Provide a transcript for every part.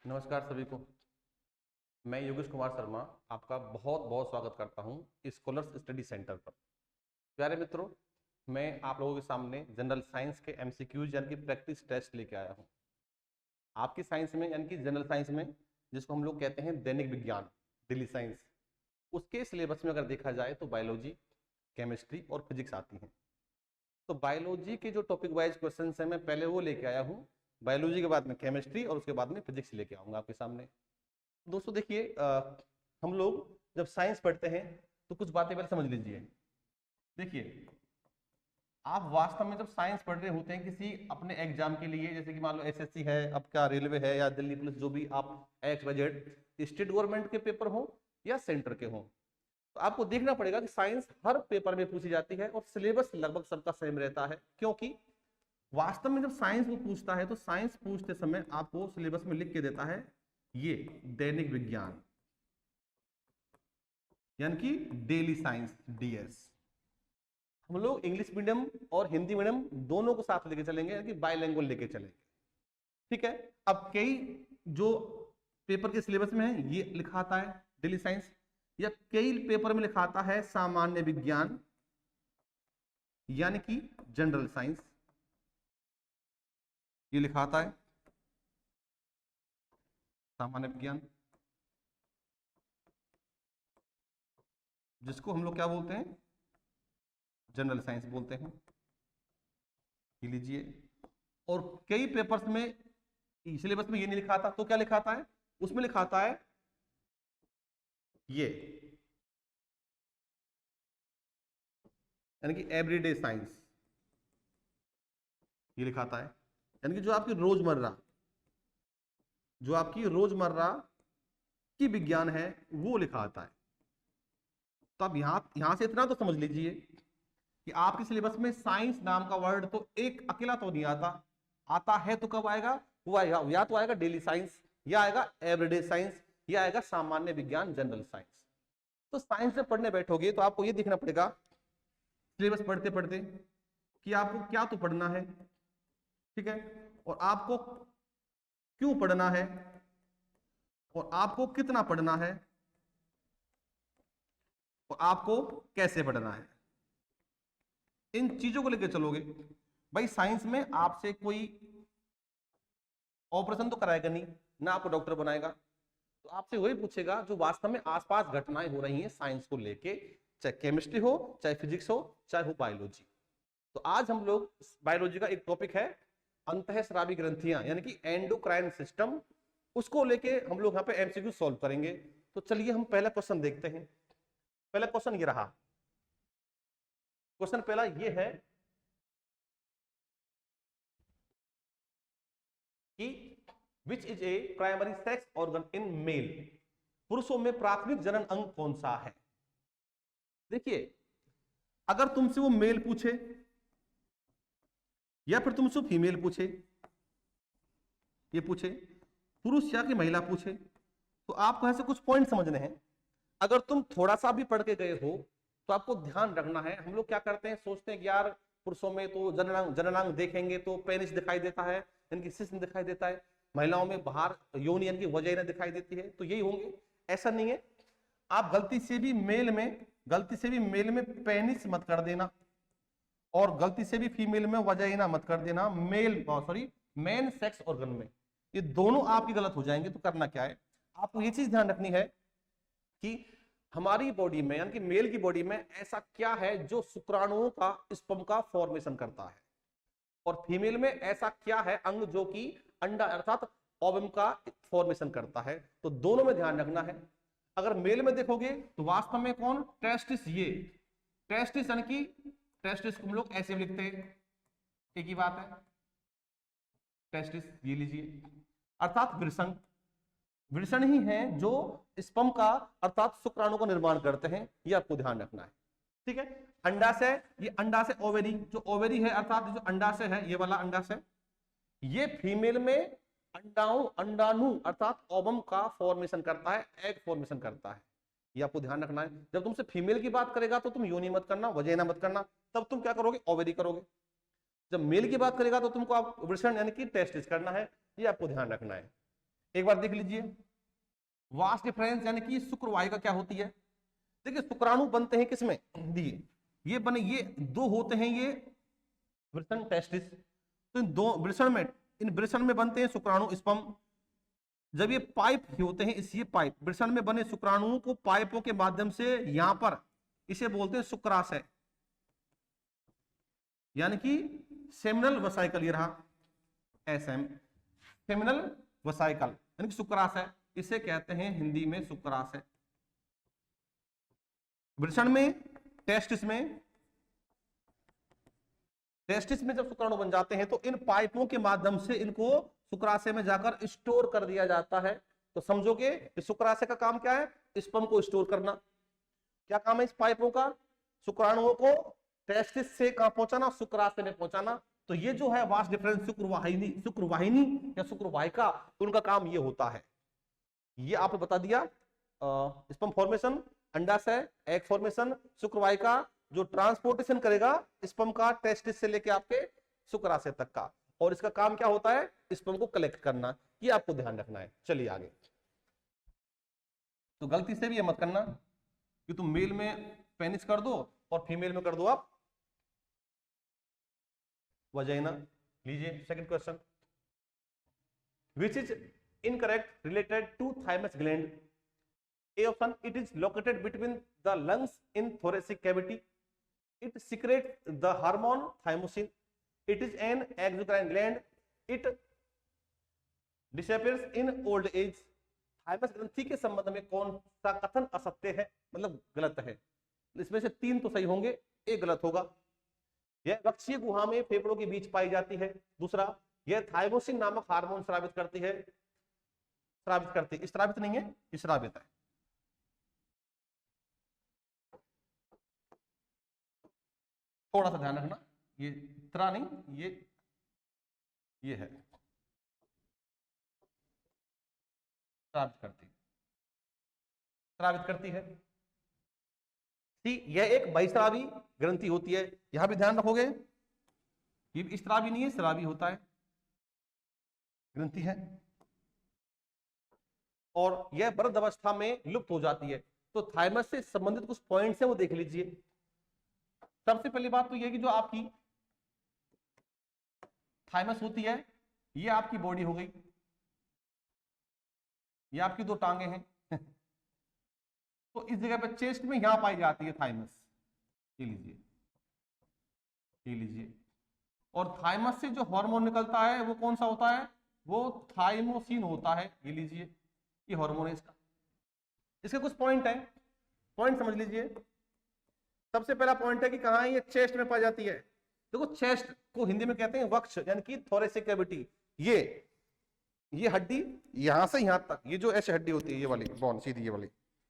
नमस्कार सभी को। मैं योगेश कुमार शर्मा आपका बहुत बहुत स्वागत करता हूं स्कॉलर्स स्टडी सेंटर पर। प्यारे मित्रों, मैं आप लोगों के सामने जनरल साइंस के एमसीक्यूज यानी कि प्रैक्टिस टेस्ट लेके आया हूं। आपकी साइंस में यानी कि जनरल साइंस में, जिसको हम लोग कहते हैं दैनिक विज्ञान, डेली साइंस, उसके सिलेबस में अगर देखा जाए तो बायोलॉजी, केमिस्ट्री और फिजिक्स आती हैं। तो बायोलॉजी के जो टॉपिक वाइज क्वेश्चन हैं मैं पहले वो लेके आया हूँ। बायोलॉजी के बाद में केमिस्ट्री और उसके बाद में फिजिक्स लेके आऊंगा आपके सामने। दोस्तों देखिए, हम लोग जब साइंस पढ़ते हैं तो कुछ बातें पहले समझ लीजिए। देखिए, आप वास्तव में जब साइंस पढ़ रहे होते हैं किसी अपने एग्जाम के लिए, जैसे कि मान लो एसएससी है, अब क्या रेलवे है या दिल्ली पुलिस, जो भी आप एक्स बजट स्टेट गवर्नमेंट के पेपर हो या सेंटर के हो, तो आपको देखना पड़ेगा कि साइंस हर पेपर में पूछी जाती है और सिलेबस लगभग सबका सेम रहता है। क्योंकि वास्तव में जब साइंस को पूछता है तो साइंस पूछते समय आपको सिलेबस में लिख के देता है ये दैनिक विज्ञान यानी कि डेली साइंस, डीएस। हम लोग इंग्लिश मीडियम और हिंदी मीडियम दोनों को साथ लेके चलेंगे, यानी कि बाइलैंग्वेज लेके चलेंगे। ठीक है। अब कई जो पेपर के सिलेबस में है ये लिखा आता है डेली साइंस, या कई पेपर में लिखा आता है सामान्य विज्ञान यानी कि जनरल साइंस, ये लिखा आता है सामान्य विज्ञान, जिसको हम लोग क्या बोलते हैं, जनरल साइंस बोलते हैं। ये लीजिए। और कई पेपर्स में सिलेबस में ये नहीं लिखा था, तो क्या लिखा आता है, उसमें लिखा आता है ये, यानी कि एवरीडे साइंस, ये लिखा आता है। यानी कि जो आपकी रोजमर्रा की विज्ञान है वो लिखा आता है। तो अब यहां से इतना तो समझ लीजिए कि आपके सिलेबस में साइंस नाम का वर्ड तो एक अकेला तो नहीं आता, आता है तो कब आएगा, वो आएगा या तो आएगा डेली साइंस, या आएगा एवरीडे साइंस, या आएगा सामान्य विज्ञान, जनरल साइंस। तो साइंस में पढ़ने बैठोगे तो आपको ये देखना पड़ेगा सिलेबस पढ़ते पढ़ते कि आपको क्या तो पढ़ना है, ठीक है, और आपको क्यों पढ़ना है, और आपको कितना पढ़ना है, और आपको कैसे पढ़ना है। इन चीजों को लेकर चलोगे। भाई साइंस में आपसे कोई ऑपरेशन तो कराएगा नहीं, ना आपको डॉक्टर बनाएगा, तो आपसे वही पूछेगा जो वास्तव में आसपास घटनाएं हो रही हैं साइंस को लेके, चाहे केमिस्ट्री हो, चाहे फिजिक्स हो, चाहे हो बायोलॉजी। तो आज हम लोग बायोलॉजी का एक टॉपिक है अंतःस्रावी ग्रंथियां यानी कि एंडोक्राइन सिस्टम, उसको लेके हम लोग यहाँ पे एमसीक्यू सॉल्व करेंगे। तो चलिए हम पहला क्वेश्चन देखते हैं। पहला क्वेश्चन ये रहा। क्वेश्चन पहला ये है कि which is a primary sex organ in male, पुरुषों में प्राथमिक जनन अंग कौन सा है। देखिए, अगर तुमसे वो मेल पूछे या फिर तुमसे फीमेल पूछे, ये पूछे पुरुष या कि महिला पूछे, तो आपको ऐसे कुछ पॉइंट समझने हैं। अगर तुम थोड़ा सा भी पढ़ के गए हो तो आपको ध्यान रखना है। हम लोग क्या करते हैं, सोचते हैं कि यार पुरुषों में तो जननांग देखेंगे तो पेनिस दिखाई देता है, इनकी शिश्न दिखाई देता है, महिलाओं में बाहर योनि यानी कि वजाइना दिखाई देती है, तो यही होंगे। ऐसा नहीं है। आप गलती से भी मेल में पेनिस मत कर देना, और गलती से भी फीमेल में वजाइना मत कर देना। मेन सेक्स ऑर्गन में ये दोनों आपकी गलत हो जाएंगे। तो करना क्या है, आपको ये चीज ध्यान रखनी है कि हमारी बॉडी में यानी कि मेल की बॉडी में ऐसा क्या है जो शुक्राणुओं का, स्पर्म का फॉर्मेशन करता है, और फीमेल में ऐसा क्या है अंग जो कि अंडा अर्थात ओवम का फॉर्मेशन करता है। तो दोनों में ध्यान रखना है। अगर मेल में देखोगे तो वास्तव में कौन, टेस्टिस, ये टेस्टिस यानी कि टेस्टिस को हम लोग ऐसे लिखते हैं, एक ही बात है, टेस्टिस, ये लीजिए, अर्थात वृषण। वृषण ही है जो स्पर्म का अर्थात शुक्राणु का निर्माण करते हैं, ये आपको ध्यान रखना है। ठीक है। अंडाशय, ये अंडाशय ओवेरी, जो ओवेरी है अर्थात जो अंडाशय है, ये वाला अंडाशय, ये फीमेल में अंडाणु अर्थात ओवम का फॉर्मेशन करता है, एग फॉर्मेशन करता है, ये आपको ध्यान रखना है। जब तुमसे फीमेल की बात करेगा तो तुम योनि मत करना, वजेना मत करना, तब तुम क्या करोगे, ओवेरी करोगे। जब मेल की बात करेगा तो तुमको आप वृषण यानी कि टेस्टिस करना है, ये आपको ध्यान रखना है। एक बार देख लीजिए वास्ट डिफरेंस यानी कि शुक्र वाहिका क्या होती है। देखिए शुक्राणु बनते हैं किसमें, दिए ये बने, ये दो होते हैं, ये वृषण टेस्टिस, तो इन दो वृषण में, इन वृषण में बनते हैं शुक्राणु स्पर्म। जब ये पाइप होते हैं, इस ये पाइप वृषण में बने शुक्राणुओं को पाइपों के माध्यम से यहां पर, इसे बोलते हैं शुक्राशय, यानी कि सेमिनल वसाइकल, ये रहा एसएम, सेमिनल वसाइकल यानी कि शुक्राशय, इसे कहते हैं हिंदी में शुक्राशय। वृषण में, टेस्टिस में, टेस्टिस में जब शुक्राणु बन जाते हैं तो इन पाइपों के माध्यम से इनको शुक्राशय में जाकर स्टोर कर दिया जाता है। तो समझोगे कि शुक्राशय का काम क्या है, स्पर्म को स्टोर करना। क्या काम है इस पाइपों का, शुक्राणुओं को टेस्टिस से कहां पहुंचाना, शुक्राशय में पहुंचाना। तो ये जो है वास्ट डिफरेंस शुक्रवाहिनी, शुक्रवाहिनी या शुक्रवाहिका, उनका काम ये होता है। ये आपने बता दिया स्पर्म फॉर्मेशन, अंडाशय, एग फॉर्मेशन, शुक्रवाहिका जो ट्रांसपोर्टेशन करेगा स्पर्म का टेस्टिस से लेके आपके शुक्राशय तक का, और इसका काम क्या होता है, स्पर्म को कलेक्ट करना, ये आपको ध्यान रखना है। चलिए आगे। तो गलती से भी ये मत करना कि तुम मेल में पेनिस कर दो और फीमेल में कर दो आप वजाइना। लीजिए second question, which is incorrect related to thymus gland. A option, it is located between the lungs in thoracic cavity. It secretes the hormone thymosin. It is an exocrine gland. It disappears in old age. Thymus ग्रंथि के संबंध में कौन सा कथन असत्य है, मतलब गलत है। इसमें से तीन तो सही होंगे, एक गलत होगा। यह वक्षीय गुहा में फेफड़ों के बीच पाई जाती है। दूसरा, यह थाइमोसिन नामक हार्मोन स्रावित करती है, स्रावित करती, स्रावित नहीं है, स्रावित है। थोड़ा सा ध्यान रखना, ये त्रा नहीं, ये है स्रावित करती, स्रावित करती है। ठीक, यह एक बहिस्रावी ग्रंथि होती है, यहां भी ध्यान रखोगे, ये स्रावी नहीं है, स्रावी होता है, ग्रंथि है, और यह वृद्ध अवस्था में लुप्त हो जाती है। तो थाइमस से संबंधित कुछ पॉइंट्स हैं वो देख लीजिए। सबसे पहली बात तो यह कि जो आपकी थाइमस होती है, ये आपकी बॉडी हो गई, ये आपकी दो टांगे हैं तो इस जगह पे चेस्ट में यहां पाई जाती है थाइमस, ये लीजिए, ये लीजिए। और थाइमस से जो हार्मोन निकलता है वो कौन सा होता है, वो थाइमोसिन होता है, ये लीजिए, ये हार्मोन है इसका। इसके कुछ पॉइंट है, पॉइंट समझ लीजिए। सबसे पहला पॉइंट है कि कहां ये चेस्ट में पाई जाती है। देखो चेस्ट को हिंदी में कहते हैं वक्ष, यानी कि थोरेसिक कैविटी। ये हड्डी यहां से यहां तक, ये जो ऐसी हड्डी होती है, ये वाली बोन सीधी, ये वाली,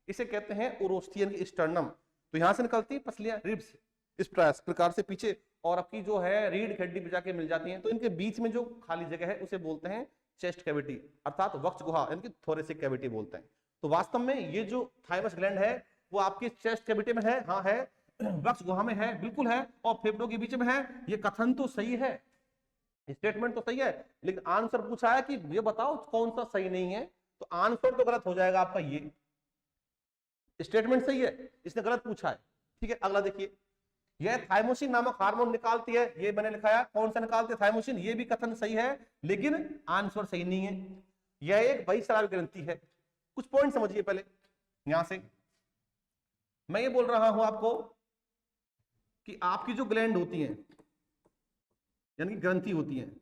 इसे कहते हैं ओरोस्थियन की स्टर्नम। तो यहां से निकलती है पसलियां, रिब्स, इस प्रकार से पीछे, और आपकी जो है रीढ़ की हड्डी पे जाके मिल जाती हैं। तो इनके बीच में जो खाली जगह है उसे बोलते हैं चेस्ट कैविटी, अर्थात वक्ष गुहा, यानी कि थोरेसिक कैविटी बोलते हैं। तो वास्तव में ये जो थाइमस ग्लैंड है वो आपकी चेस्ट कैविटी में है, हाँ है, वक्ष गुहा में है, बिल्कुल है, और फेफड़ों के बीच में है। ये कथन तो सही है, स्टेटमेंट तो सही है, लेकिन आंसर पूछा है कि ये बताओ कौन सा सही नहीं है, तो आंसर तो गलत हो जाएगा आपका। ये स्टेटमेंट सही है, इसने गलत पूछा है। ठीक है, अगला देखिए, यह थाइमोसिन नामक हार्मोन निकालती है, ये मैंने लिखाया, कौन सा निकालती है, थाइमोसिन। ये भी कथन सही है, लेकिन आंसर सही नहीं है। यह एक बहिस्रावी ग्रंथि है। कुछ पॉइंट समझिए पहले। यहां से मैं ये बोल रहा हूं आपको कि आपकी जो ग्लैंड होती हैं, यानी कि ग्रंथि होती हैं,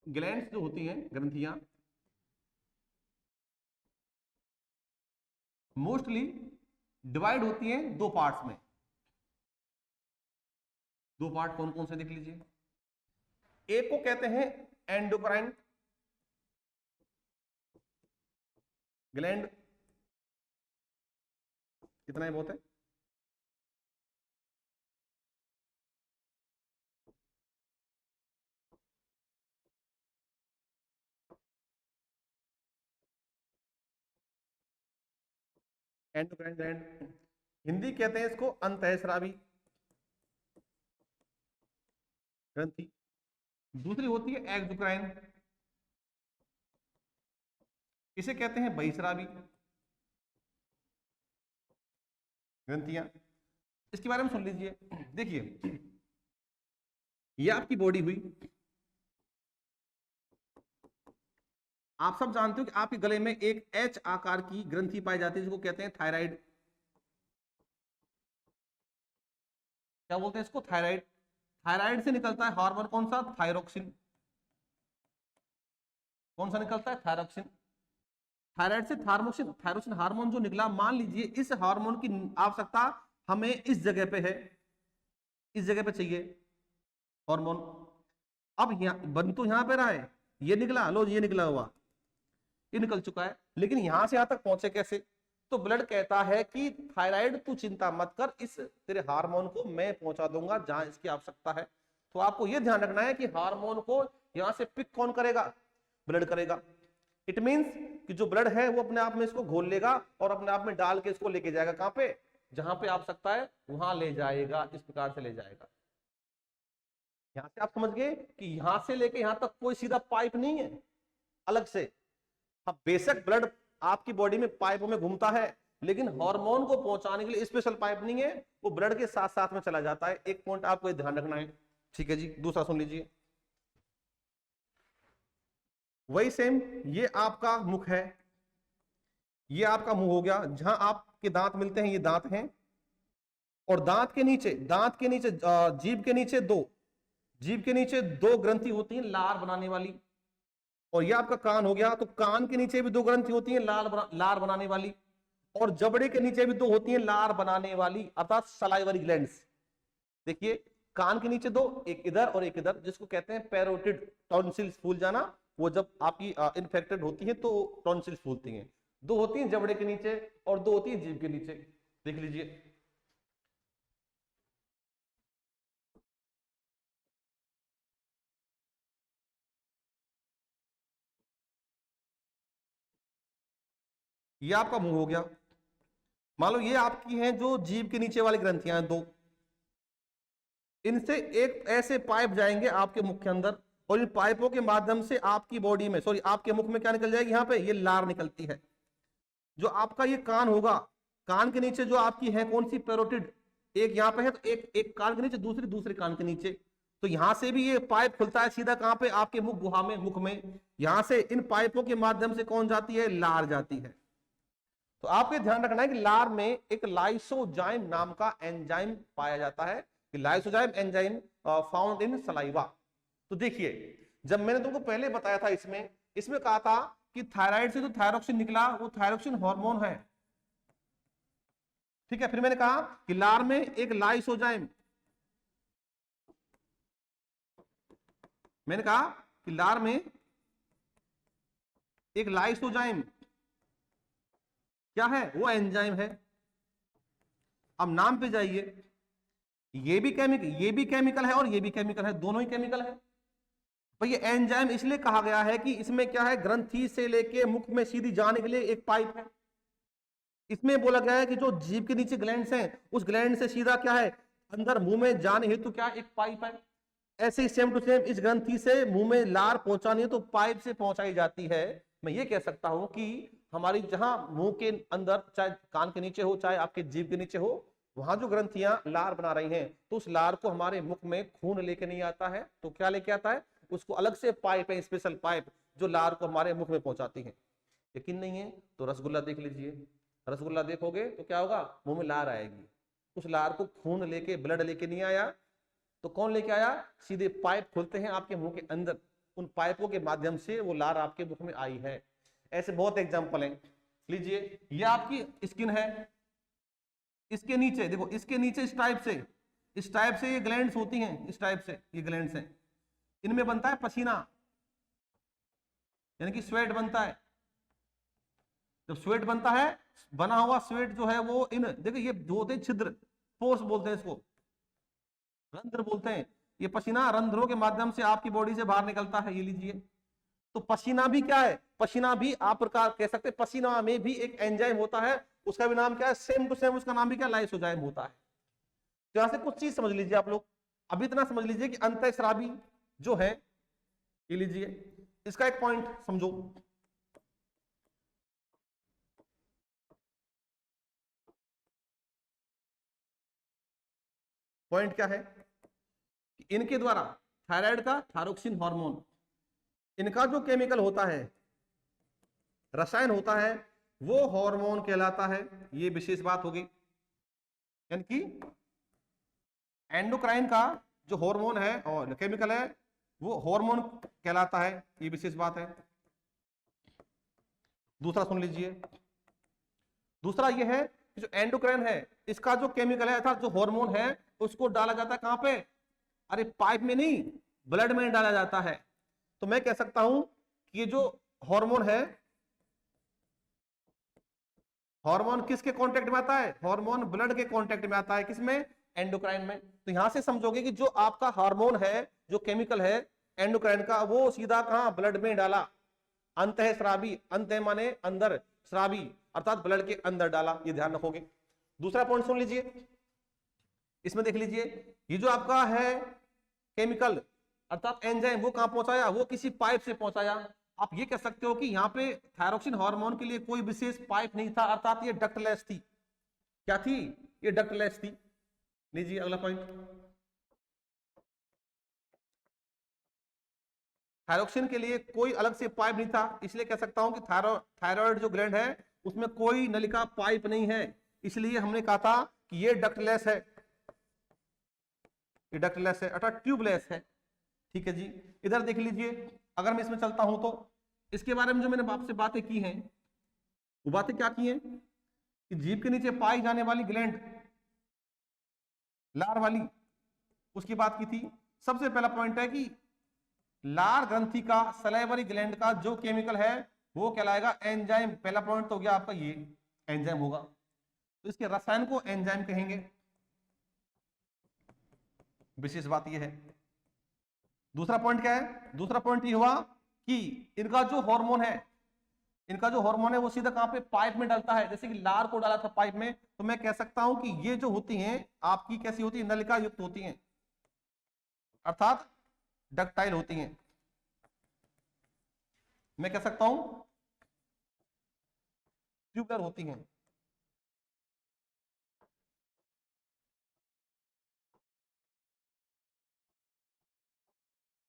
ग्लैंड्स जो होती हैं, ग्रंथियां, मोस्टली डिवाइड होती हैं दो पार्ट्स में। दो पार्ट कौन कौन से देख लीजिए। एक को कहते हैं एंडोक्राइन ग्लैंड, कितना है, बहुत है, एंडोक्राइन ग्लैंड। हिंदी कहते हैं इसको अंतःस्रावी ग्रंथि। दूसरी होती है एक्सोक्राइन, इसे कहते हैं बहिस्रावी ग्रंथियां। इसके बारे में सुन लीजिए। देखिए ये आपकी बॉडी हुई, आप सब जानते हो कि आपके गले में एक एच आकार की ग्रंथि पाई जाती है जिसको कहते हैं थायराइड। क्या बोलते हैं इसको? थायराइड। थायराइड से निकलता है हार्मोन कौन सा? थायरोक्सिन। कौन सा निकलता है? थायरोक्सिन। थायराइड से थायरोक्सिन, थायरोक्सिन हार्मोन जो निकला, मान लीजिए इस हार्मोन की आवश्यकता हमें इस जगह पे है, इस जगह पे चाहिए हार्मोन। अब यहां बन तो यहां पे रहा है, ये निकला, लो ये निकला हुआ, ये निकल चुका है, लेकिन यहां से यहां तक पहुंचे कैसे? तो ब्लड कहता है कि थायराइड तू चिंता मत कर, इस तेरे हार्मोन को मैं पहुंचा दूंगा जहां इसकी आवश्यकता है। तो आपको यह ध्यान रखना है कि हार्मोन को यहां से पिक कौन करेगा? ब्लड करेगा। इट मींस कि जो ब्लड है वो अपने आप में इसको घोल लेगा और अपने आप में डाल के इसको लेके जाएगा कहां पे? जहां पे आवश्यकता है वहां ले जाएगा, इस प्रकार से ले जाएगा। यहां से आप समझ गए कि यहां से लेके यहां तक कोई सीधा पाइप नहीं है अलग से। हाँ, बेशक ब्लड आपकी बॉडी में पाइपों में घूमता है, लेकिन हार्मोन को पहुंचाने के लिए स्पेशल पाइप नहीं है, वो ब्लड के साथ साथ में चला जाता है। एक पॉइंट आपको ध्यान रखना है, ठीक है जी। दूसरा सुन लीजिए, वही सेम, ये आपका मुख है, ये आपका मुंह हो गया, जहां आपके दांत मिलते हैं, ये दांत हैं, और दांत के नीचे जीभ के नीचे दो ग्रंथि होती हैं लार बनाने वाली, और ये आपका कान हो गया, तो कान के नीचे भी दो ग्रंथि होती हैं लार बनाने वाली, और जबड़े के नीचे भी दो होती हैं लार बनाने वाली, अर्थात सलाइवरी ग्लैंड्स। देखिए कान के नीचे दो, एक इधर और एक इधर, जिसको कहते हैं पैरोटिड। टॉन्सिल्स फूल जाना, वो जब आपकी इन्फेक्टेड होती है तो टॉन्सिल्स फूलती हैं। दो होती हैं जबड़े के नीचे और दो होती है जीभ के नीचे। देख लीजिए, ये आपका मुंह हो गया। मान लो ये आपकी हैं जो जीभ के नीचे वाली ग्रंथियां हैं दो, इनसे एक ऐसे पाइप जाएंगे आपके मुख के अंदर, और इन पाइपों के माध्यम से आपकी बॉडी में, सॉरी आपके मुख में क्या निकल जाएगी? यहाँ पे ये लार निकलती है। जो आपका ये कान होगा, कान के नीचे जो आपकी है कौन सी? पैरोटिड। एक यहाँ पे है, तो एक कान के नीचे, दूसरे कान के नीचे। तो यहां से भी ये पाइप खुलता है सीधा कहां पे? आपके मुख गुहा में, मुख में। यहां से इन पाइपों के माध्यम से कौन जाती है? लार जाती है। तो आपको ध्यान रखना है कि लार में एक लाइसोजाइम नाम का एंजाइम पाया जाता है, कि lysozyme enzyme found in saliva. तो देखिए, जब मैंने तुमको पहले बताया था, इसमें कहा था कि थायराइड से जो थायरोक्सिन निकला वो थायरोक्सिन हार्मोन है, ठीक है। फिर मैंने कहा कि लार में एक लाइसोजाइम, मैंने कहा कि लार में एक लाइसोजाइम क्या है? वो एंजाइम है। अब नाम पे जाइए, ये भी केमिकल है और ये भी केमिकल है, दोनों ही केमिकल है। तो ये एंजाइम इसलिए कहा गया है कि इसमें क्या है? ग्रंथि से लेके मुख में सीधी जाने के लिए एक पाइप है। इसमें बोला गया है कि जो जीभ के नीचे ग्लैंड्स हैं, उस ग्लैंड से सीधा क्या है? अंदर मुंह में जाने हेतु क्या? एक पाइप है। ऐसे ही सेम टू सेम इस ग्रंथि से मुंह में लार पहुंचानी है तो पाइप से पहुंचाई जाती है। मैं ये कह सकता हूं कि हमारी जहां मुंह के अंदर, चाहे कान के नीचे हो चाहे आपके जीभ के नीचे हो, वहां जो ग्रंथियां लार बना रही हैं, तो उस लार को हमारे मुख में खून लेके नहीं आता है, तो क्या लेके आता है? उसको अलग से पाइप है, स्पेशल पाइप, जो लार को हमारे मुख में पहुंचाती है। यकीन नहीं है तो रसगुल्ला देख लीजिए, रसगुल्ला देखोगे तो क्या होगा? मुंह में लार आएगी। उस लार को खून लेके, ब्लड लेके नहीं आया, तो कौन लेके आया? सीधे पाइप खुलते हैं आपके मुंह के अंदर, उन पाइपों के माध्यम से वो लार आपके मुख में आई है। ऐसे बहुत एग्जांपल हैं। लीजिए, ये आपकी स्किन है, इसके नीचे देखो, इसके नीचे इस टाइप से ये ग्लैंड्स होती हैं, इस टाइप से ये ग्लैंड्स हैं, इनमें बनता है पसीना, यानी कि स्वेट बनता है। जब स्वेट बनता है, बना हुआ स्वेट जो है वो इन, देखो ये जो होते हैं छिद्र, पोर्स बोलते हैं इसको, रंध्र बोलते हैं। ये पसीना रंध्रों के माध्यम से आपकी बॉडी से बाहर निकलता है। ये लीजिए, तो पसीना भी क्या है? पसीना भी आप प्रकार कह सकते हैं, पसीना में भी एक एंजाइम होता है, उसका भी नाम क्या है, सेम टू सेम उसका नाम भी क्या, लाइसोजाइम होता है। तो यहां से कुछ चीज समझ लीजिए आप लोग, अभी इतना समझ लीजिए कि अंतःस्रावी जो है, ये लीजिए, इसका एक पॉइंट समझो। पॉइंट क्या है कि इनके द्वारा थायराइड का थायरोक्सिन हार्मोन, इनका जो केमिकल होता है, रसायन होता है, वो हार्मोन कहलाता है। ये विशेष बात होगी, यानी कि एंडोक्राइन का जो हार्मोन है और केमिकल है वो हार्मोन कहलाता है, ये विशेष बात है। दूसरा सुन लीजिए, दूसरा ये है कि जो एंडोक्राइन है इसका जो केमिकल है अर्थात जो हार्मोन है उसको डाला जाता है कहां पे, अरे पाइप में नहीं, ब्लड में डाला जाता है। तो मैं कह सकता हूं कि ये जो हार्मोन है, हार्मोन किसके कांटेक्ट में आता है, हार्मोन ब्लड के कांटेक्ट में आता है, किसमें, एंडोक्राइन में। तो यहां से समझोगे कि जो आपका हार्मोन है, जो केमिकल है एंडोक्राइन का, वो सीधा कहां, ब्लड में डाला, अंतःस्रावी, अंत माने अंदर, स्रावी अर्थात ब्लड के अंदर डाला, ये ध्यान रखोगे। दूसरा पॉइंट सुन लीजिए, इसमें देख लीजिए, ये जो आपका है केमिकल अर्थात एंजाइम, वो कहां पहुंचाया, वो किसी पाइप से पहुंचाया। आप ये कह सकते हो कि यहाँ पे थायरोक्सिन हार्मोन के लिए कोई विशेष पाइप नहीं था, अर्थात ये डक्टलेस थी। क्या थी, ये डक्टलेस थी। लीजिए अगला पॉइंट, थायरोक्सिन के लिए कोई अलग से पाइप नहीं था, इसलिए कह सकता हूं कि थायराइड जो ग्लैंड है उसमें कोई नलिका पाइप नहीं है, इसलिए हमने कहा था कि ये डक्टलेस है, ये डक्टलेस है अर्थात ट्यूबलेस है। ठीक है जी, इधर देख लीजिए, अगर मैं इसमें चलता हूं तो इसके बारे में जो मैंने आपसे बातें की हैं, वो बातें क्या की हैं कि जीभ के नीचे पाई जाने वाली ग्लैंड, लार वाली, उसकी बात की थी। सबसे पहला पॉइंट है कि लार ग्रंथि का, सलाइवरी ग्लैंड का जो केमिकल है वो कहलाएगा एंजाइम। पहला पॉइंट तो हो गया आपका, ये एंजाइम होगा, तो इसके रसायन को एंजाइम कहेंगे, विशेष बात ये है। दूसरा पॉइंट क्या है, दूसरा पॉइंट ये हुआ कि इनका जो हार्मोन है, इनका जो हार्मोन है वो सीधा कहां पे, पाइप में डलता है। जैसे कि लार को डाला था पाइप में, तो मैं कह सकता हूं कि ये जो होती हैं आपकी कैसी होती है, नलिका युक्त होती हैं, अर्थात डक्टाइल होती हैं। मैं कह सकता हूं ट्यूबलर होती हैं।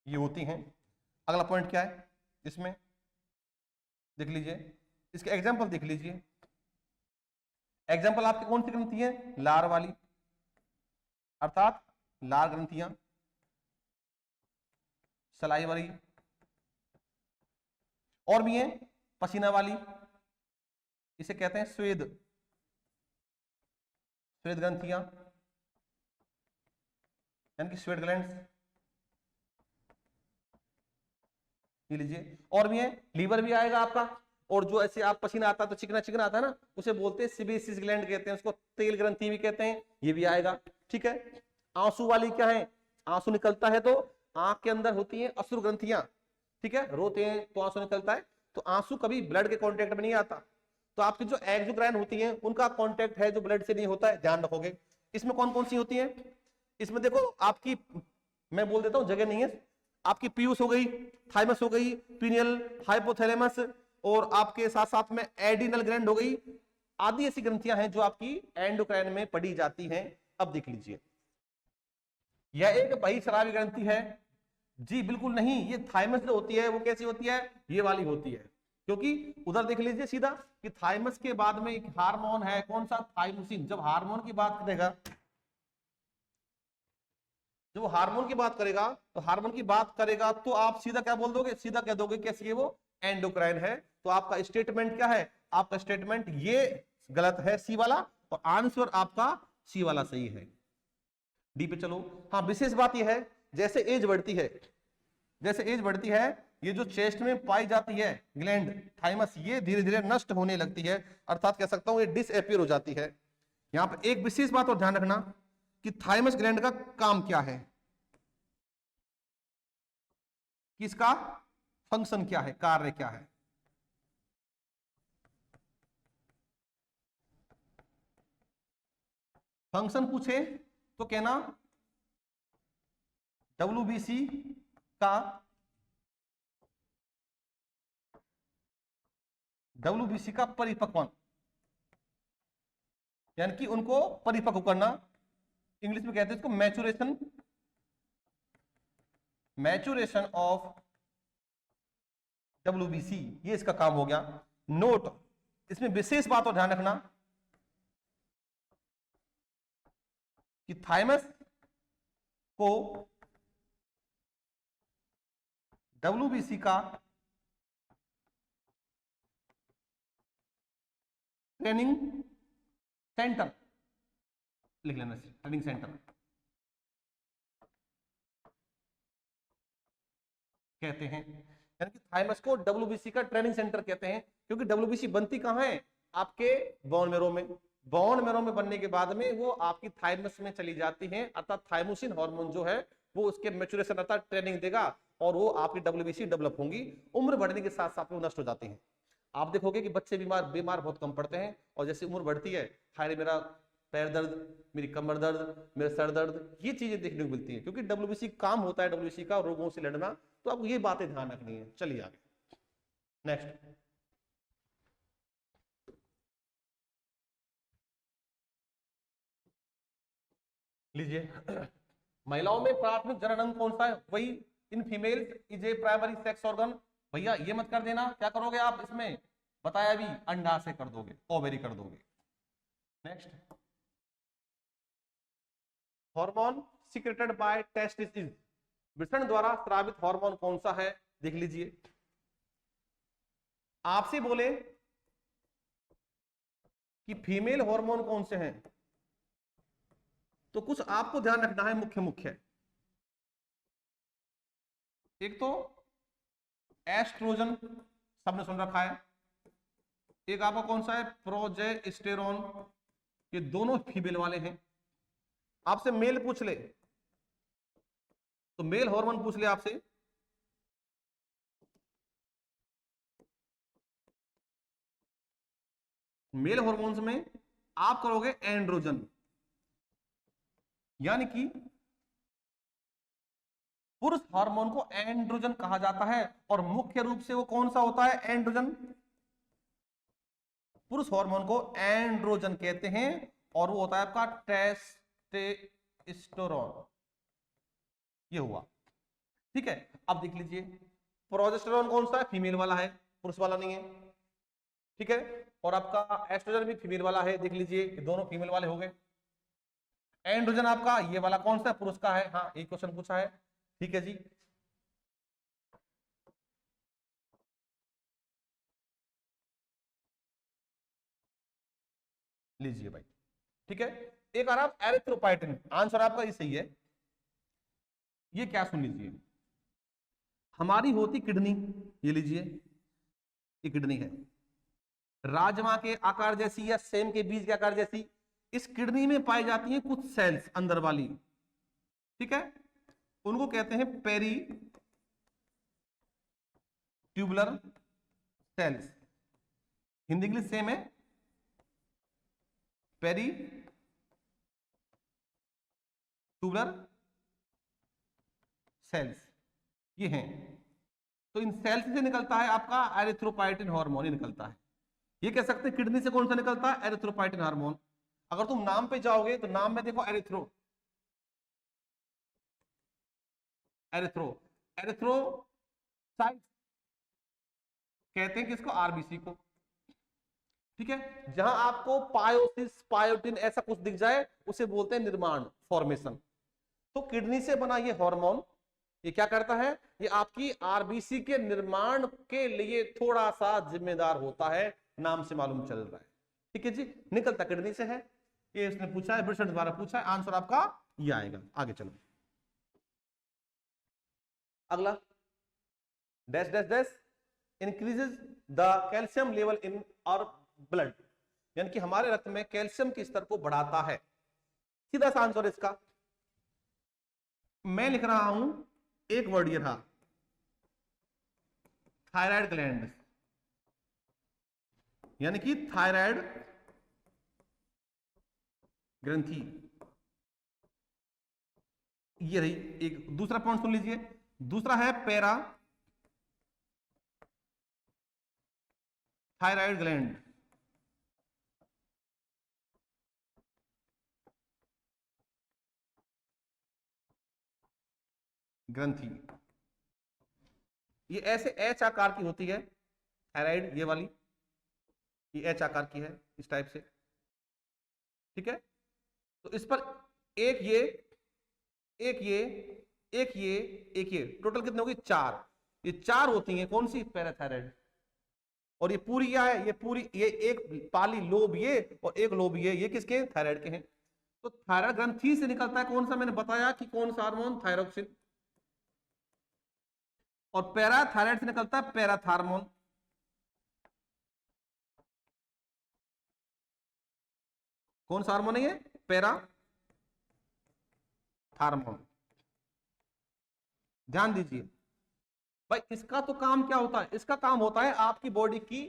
ये होती हैं। अगला पॉइंट क्या है इसमें, देख लीजिए, इसके एग्जांपल देख लीजिए। एग्जांपल आपकी कौन सी ग्रंथि है, लार वाली, अर्थात लार ग्रंथियां, सलाइवरी, और भी है पसीना वाली, इसे कहते हैं स्वेद, स्वेद ग्रंथियां यानी कि स्वेट ग्लैंड्स, ये लीजिए। और भी है, लीवर भी आएगा आपका, और जो ऐसे आप पसीना आता है तो चिकना चिकना आता है ना, उसे बोलते हैं सिबेसिस ग्लैंड कहते हैं, उसको तेल ग्रंथि भी कहते हैं, ये भी आएगा। ठीक है, आंसू वाली क्या है, आंसू निकलता है तो आंख के अंदर होती है अश्रु ग्रंथियां, ठीक है, रोते हैं तो आंसू निकलता है, तो आंसू कभी ब्लड के कॉन्टेक्ट में नहीं आता। तो आपकी जो एक्सोक्राइन होती है उनका कॉन्टेक्ट है जो ब्लड से नहीं होता है, ध्यान रखोगे। इसमें कौन कौन सी होती है, इसमें देखो आपकी, मैं बोल देता हूं, जगह नहीं है, आपकी पीयूष हो गई, थाइमस हो गई, पीनियल, हाइपोथैलेमस, और आपके साथ साथ में एडिनल ग्लैंड हो गई, आदि ऐसी ग्रंथियां हैं जो आपकी एंडोक्राइन में पड़ी जाती हैं। अब देख लीजिए, यह एक बहिस्रावी ग्रंथि है जी, बिल्कुल नहीं, ये थाइमस जो होती है वो कैसी होती है, ये वाली होती है, क्योंकि उधर देख लीजिए सीधा कि थाइमस के बाद में एक हार्मोन है, कौन सा, थाइमोसिन। जब हार्मोन की बात करेगा, जब वो हार्मोन की बात करेगा, तो हार्मोन की बात करेगा तो आप सीधा क्या बोल दोगे, सीधा कह दोगे कैसी है वो, एंडोक्राइन है। तो आपका स्टेटमेंट क्या है, आपका स्टेटमेंट ये गलत है, सी वाला, और आंसर आपका सी वाला सही है। डी पे चलो। हाँ, विशेष बात यह है, जैसे एज बढ़ती है, जैसे एज बढ़ती है, ये जो चेस्ट में पाई जाती है ग्लैंड थाइमस, ये धीरे धीरे नष्ट होने लगती है, अर्थात कह सकता हूं ये डिसअपीयर हो जाती है। यहां पर एक विशेष बात और ध्यान रखना कि थाइमस ग्लैंड का काम क्या है, किसका फंक्शन क्या है, कार्य क्या है। फंक्शन पूछे तो कहना WBC का परिपक्वन, यानी कि उनको परिपक्व करना, इंग्लिश में कहते हैं इसको मैचुरेशन ऑफ WBC, ये इसका काम हो गया। नोट, इसमें विशेष बात और ध्यान रखना कि थाइमस को WBC का ट्रेनिंग सेंटर लिख लेना, ट्रेनिंग सेंटर कहते हैं, यानी कि थाइमस को WBC का ट्रेनिंग सेंटर कहते हैं, क्योंकि WBC बनती कहां है, आपके बोन मैरो में। बोन मैरो में बनने के बाद में वो आपकी थाइमस में चली जाती है, अर्थात थाइमोसिन हार्मोन जो है वो उसके मैच्योरेशन अर्थात ट्रेनिंग देगा और वो आपकी WBC डेवलप होंगी। उम्र बढ़ने के साथ साथ वो नष्ट हो जाती है। आप देखोगे कि बच्चे बीमार बहुत कम पड़ते हैं, और जैसे उम्र बढ़ती है, हाय मेरा पैर दर्द, मेरी कमर दर्द, मेरा सर दर्द, ये चीजें देखने को मिलती है, क्योंकि WBC काम होता है WBC का रोगों से लड़ना। तो आपको ये बातें ध्यान रखनी है। चलिए आगे, नेक्स्ट लीजिए। महिलाओं में प्राथमिक जनन अंग कौन सा है, वही in females is a primary sex organ. भैया ये मत कर देना, क्या करोगे आप इसमें, बताया भी, अंडा से कर दोगे, ओवेरी कर दोगे। Next, hormone secreted by testis, वृषण द्वारा स्रावित हार्मोन कौन सा है, देख लीजिए। आपसे बोले कि फीमेल हार्मोन कौन से हैं, तो कुछ आपको ध्यान रखना है, मुख्य एक तो एस्ट्रोजन, सबने सुन रखा है। एक आपका कौन सा है, प्रोजेस्टेरोन, ये दोनों फीमेल वाले हैं। आपसे मेल पूछ ले तो मेल हार्मोन पूछ ले आपसे, मेल हार्मोन्स में आप करोगे एंड्रोजन, यानी कि पुरुष हार्मोन को एंड्रोजन कहा जाता है। और मुख्य रूप से वो कौन सा होता है, एंड्रोजन, पुरुष हार्मोन को एंड्रोजन कहते हैं, और वो होता है आपका टेस्टोस्टेरोन। ये हुआ, ठीक है। अब देख लीजिए, प्रोजेस्टेरोन कौन सा है, फीमेल वाला है, पुरुष वाला नहीं है, ठीक है। और आपका एस्ट्रोजन भी फीमेल वाला है, देख लीजिए दोनों फीमेल वाले हो गए। एंड्रोजन आपका ये वाला कौन सा है, पुरुष का है, हाँ एक क्वेश्चन पूछा है, ठीक है जी। लीजिए भाई, ठीक है। एक आ रहा एरिथ्रोपाइटिन, आंसर आपका ये सही है। ये क्या, सुन लीजिए, हमारी होती किडनी, ये लीजिए, ये किडनी है, राजमा के आकार जैसी या सेम के बीज के आकार जैसी। इस किडनी में पाई जाती हैं कुछ सेल्स अंदर वाली, ठीक है, उनको कहते हैं peritubular cells, Hindi English same है, पेरी ट्यूबुलर सेल्स, ये हैं। तो इन सेल्स से निकलता है आपका एरिथ्रोपाइटिन हार्मोन ही निकलता है। ये कह सकते हैं किडनी से कौन सा निकलता है, एरिथ्रोपाइटिन हार्मोन। अगर तुम नाम पे जाओगे तो नाम में देखो एरिथ्रो एरिथ्रोसाइट कहते हैं किसको, आरबीसी को, ठीक है। जहां आपको पायोसिस पायोटिन ऐसा कुछ दिख जाए उसे बोलते हैं निर्माण, फॉर्मेशन। तो किडनी से बना ये हार्मोन, ये क्या करता है, ये आपकी आरबीसी के निर्माण के लिए थोड़ा सा जिम्मेदार होता है, नाम से मालूम चल रहा है, ठीक है जी। निकलता किडनी से है, ये इसने पूछा है, ब्रिशन द्वारा पूछा है, आंसर आपका ये आएगा। आगे चलो, अगला, dash dash dash increases the calcium level in our blood, यानी कि हमारे रक्त में कैल्शियम के स्तर को बढ़ाता है। सीधा सा आंसर इसका, मैं लिख रहा हूं, एक वर्ड ये था, थायराइड ग्लैंड, यानी कि थायराइड ग्रंथि। ये रही एक दूसरा पॉइंट सुन लीजिए, दूसरा है पैरा थायराइड ग्लैंड। ग्रंथि ये ऐसे एच आकार की होती है, थायराइड ये वाली, ये एच आकार की है इस टाइप से, ठीक है। तो इस पर एक ये, एक ये, एक ये, एक ये, टोटल कितने होगी? चार। ये चार होती हैं कौन सी? पैराथायराइड। और ये पूरी क्या है? ये पूरी, ये एक पाली लोब ये और एक लोब ये किसके? थायराइड के हैं। तो थायराइड ग्रंथि से निकलता है कौन सा? मैंने बताया कि कौन सा हार्मोन? थायरोक्सिन। और पैराथायराइड से निकलता है पैराथार्मोन। कौन सा हार्मोन है ये? Para hormone. ध्यान दीजिए भाई, इसका तो काम क्या होता है? इसका काम होता है आपकी बॉडी की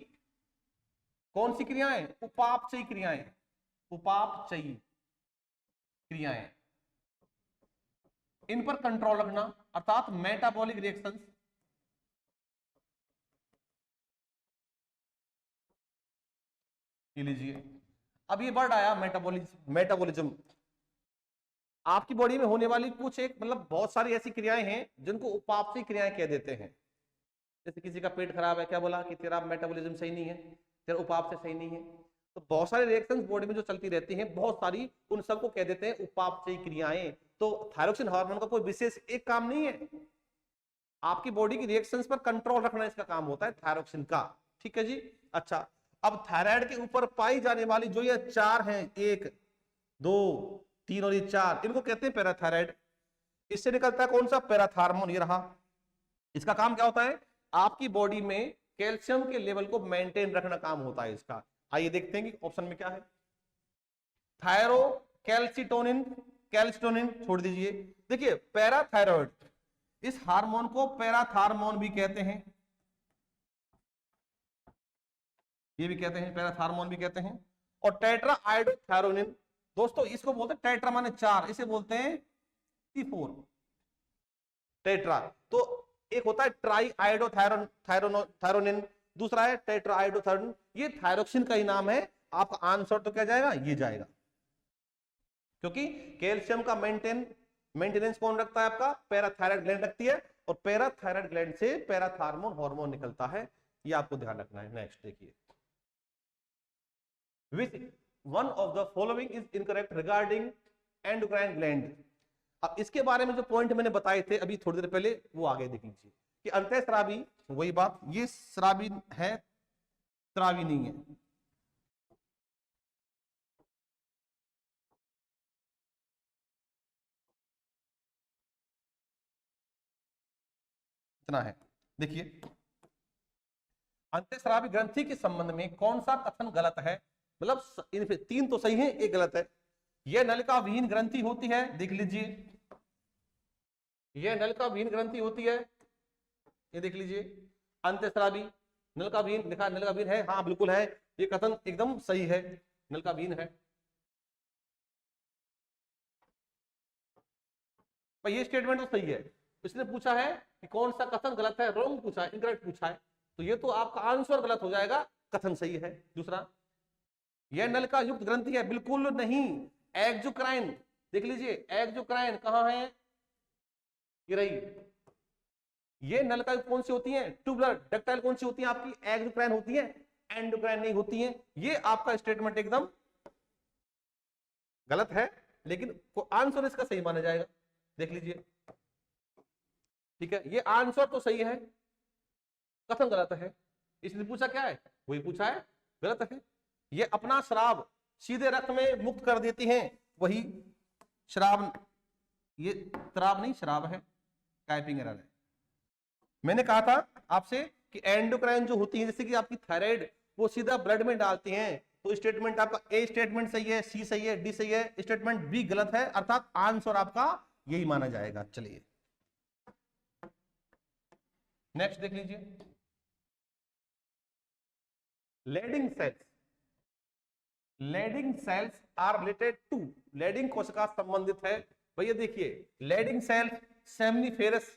कौन सी क्रियाएं? उपापचयी क्रियाएं। उपापचयी क्रियाएं, इन पर कंट्रोल रखना, अर्थात मेटाबॉलिक रिएक्शंस। ये लीजिए, अब ये वर्ड आया मेटाबॉलिज्म। मेटाबॉलिज्म आपकी बॉडी में होने वाली कुछ एक मतलब बहुत सारी ऐसी क्रियाएं हैं जिनको उपापचयी क्रियाएं कह देते हैं। जैसे किसी का पेट खराब है, क्या बोला? कि तेरा मेटाबॉलिज्म सही नहीं है, तेरा उपापचय सही नहीं है। तो बहुत सारी रिएक्शंस बॉडी में जो चलती रहती हैं, बहुत सारी, उन सबको कह देते हैं उपापचयी क्रियाएं। तो थायरोक्सिन हार्मोन का कोई विशेष एक काम नहीं है, आपकी बॉडी की रिएक्शंस पर कंट्रोल रखना इसका काम होता है थायरोक्सिन का, ठीक है जी। अच्छा, अब थायराइड के ऊपर पाई जाने वाली जो ये चार हैं, एक, दो, तीन और ये चार, इनको कहते हैं पैराथायराइड। इससे निकलता है कौन सा? पैराथार्मोन। ये रहा। इसका काम क्या होता है? आपकी बॉडी में कैल्शियम के लेवल को मेंटेन रखना काम होता है इसका। आइए देखते हैं कि ऑप्शन में क्या है। थायरो कैल्सिटोनिन, कैल्सिटोनिन छोड़ दीजिए। देखिए पैराथायरॉइड, इस हार्मोन को पैराथार्मोन भी कहते हैं, ये भी कहते हैं, पैराथार्मोन भी कहते हैं। और टेट्रा आयोडोथायरोनिन, दोस्तों इसको बोलते हैं टेट्रा माने चार, इसे बोलते हैं T4 टेट्रा। तो एक होता है ट्राई आयोडोथायरोनिन, दूसरा है टेट्रा आयोडोथायरोनिन। ये थायरोक्सिन का ही नाम है। आपका आंसर तो क्या जाएगा? ये जाएगा, क्योंकि कैल्शियम का मेंटेनेंस कौन रखता है? आपका पैराथायराइड ग्लैंड रखती है, और पैराथायराइड ग्लैंड से पैराथार्मोन हार्मोन निकलता है। ये आपको ध्यान रखना है। नेक्स्ट देखिए, which one of the following is incorrect regarding endocrine gland। अब इसके बारे में जो पॉइंट मैंने बताए थे अभी थोड़ी देर पहले, वो आगे देख लीजिए कि अंतःस्रावी, वही बात, ये स्रावी है, स्रावी नहीं है। इतना है। देखिए, अंतःस्रावी ग्रंथि के संबंध में कौन सा कथन गलत है? मतलब इनमें तीन तो सही है, एक गलत है। यह नलिका विहीन ग्रंथि होती है, देख लीजिए, यह नलिका विहीन ग्रंथि होती है, ये देख लीजिए। अंतःस्रावी नलिका विहीन लिखा, नलिका विहीन है, हाँ बिल्कुल है, ये कथन एकदम सही है, नलिका विहीन है। पर ये स्टेटमेंट तो सही है। इसने पूछा है कि कौन सा कथन गलत है, रॉन्ग पूछा है, इनकरेक्ट पूछा है, तो ये तो आपका आंसर गलत हो जाएगा, कथन सही है। दूसरा, यह नलिका युक्त ग्रंथि है, बिल्कुल नहीं। एक्जोक्राइन देख लीजिए, एक्जोक्राइन कहां है? ये रही। ये नलिका कौन सी होती है? ट्यूबुलर डक्टाइल कौन सी होती है आपकी? एक्जोक्राइन होती है, एंडोक्राइन नहीं होती है। ये आपका स्टेटमेंट एकदम गलत है, लेकिन आंसर इसका सही माना जाएगा, देख लीजिए, ठीक है। ये आंसर तो सही है, कथन गलत है। इसने पूछा क्या है? वही पूछा है, गलत है। ये अपना श्राव सीधे रक्त में मुक्त कर देती हैं, वही श्राव, ये श्राव नहीं श्राव है, टाइपिंग एरर है। मैंने कहा था आपसे कि एंडोक्राइन जो होती है, जैसे कि आपकी थायराइड, वो सीधा ब्लड में डालती हैं। तो स्टेटमेंट आपका ए स्टेटमेंट सही है, सी सही है, डी सही है, स्टेटमेंट बी गलत है, अर्थात आंसर आपका यही माना जाएगा। चलिए नेक्स्ट देख लीजिए, Leydig cells. Leydig cells are related to, Leydig कोशिका संबंधित है भैया। देखिए लेडिंग सेल्स, सेमनीफेरस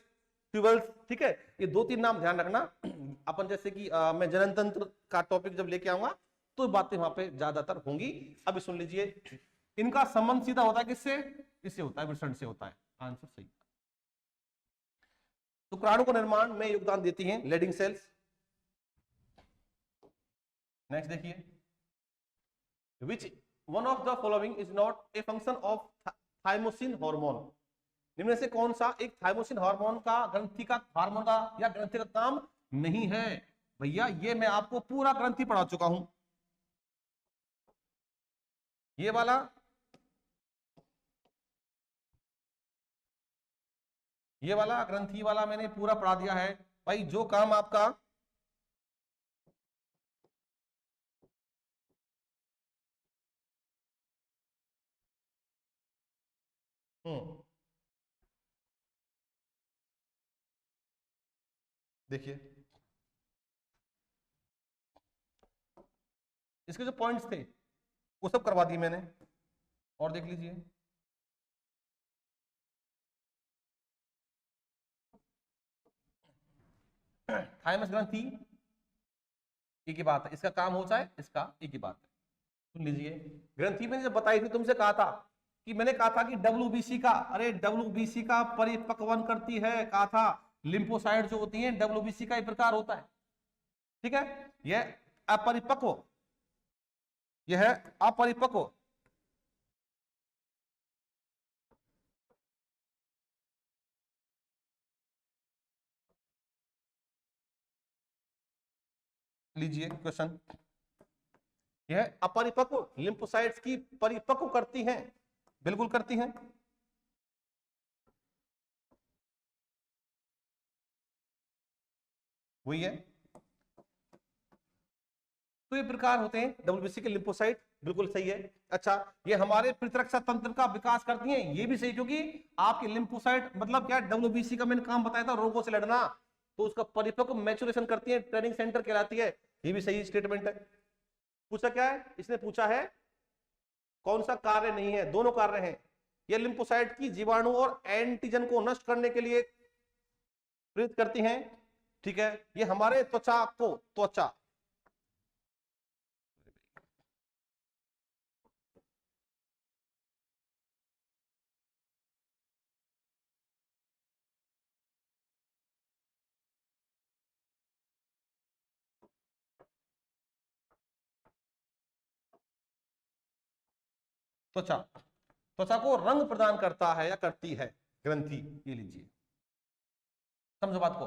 ट्यूबल्स, ठीक है, ये 2-3 नाम ध्यान रखना। अपन जैसे कि मैं जनन तंत्र का टॉपिक जब लेके आऊंगा तो बातें वहां पे ज्यादातर होंगी। अभी सुन लीजिए, इनका संबंध सीधा होता है किससे? इससे होता है, वृषण से होता है। आंसर सही। शुक्राणु का निर्माण में योगदान देती हैं लेडिंग सेल्स। नेक्स्ट देखिए, which one of the following is not a function of thymosin hormone, निम्न में से कौन सा एक थाइमोसिन हार्मोन का, ग्रंथि का हार्मोन का या ग्रंथि का काम नहीं है? भैया ये मैं आपको पूरा ग्रंथि पढ़ा चुका हूं, ये वाला, ये वाला ग्रंथि वाला मैंने पूरा पढ़ा दिया है भाई। जो काम आपका देखिए इसके जो पॉइंट्स थे वो सब करवा दिए मैंने, और देख लीजिए। थाइमस ग्रंथि एक ही बात है, इसका काम होता है, इसका एक ही बात है। सुन लीजिए, ग्रंथि मैंने जब बताई थी, तुमसे कहा था कि मैंने कहा था कि डब्ल्यूबीसी का, अरे डब्ल्यूबीसी का परिपक्वन करती है, कहा था लिम्फोसाइट जो होती हैं डब्ल्यूबीसी का एक प्रकार होता है, ठीक है। यह अपरिपक्व, यह है अपरिपक्व, लीजिए क्वेश्चन, यह अपरिपक्व लिम्फोसाइट्स की परिपक्व करती हैं, बिल्कुल करती हैं। वही है, तो ये प्रकार होते हैं डब्ल्यूबीसी के लिम्फोसाइट, बिल्कुल सही है। अच्छा, ये हमारे प्रतिरक्षा तंत्र का विकास करती हैं, ये भी सही, क्योंकि आपके लिम्फोसाइट मतलब क्या, डब्ल्यूबीसी का मैंने काम बताया था, रोगों से लड़ना, तो उसका परिपक्व मैच्योरेशन करती है, ट्रेनिंग सेंटर कहलाती है, ये भी सही स्टेटमेंट है। पूछा क्या है इसने? पूछा है कौन सा कार्य नहीं है, दोनों कार्य हैं। ये लिम्फोसाइट की जीवाणु और एंटीजन को नष्ट करने के लिए प्रेरित करती हैं, ठीक है। ये हमारे त्वचा को, त्वचा त्वचा, त्वचा को रंग प्रदान करता है या करती है ग्रंथि, ये लीजिए, समझो बात को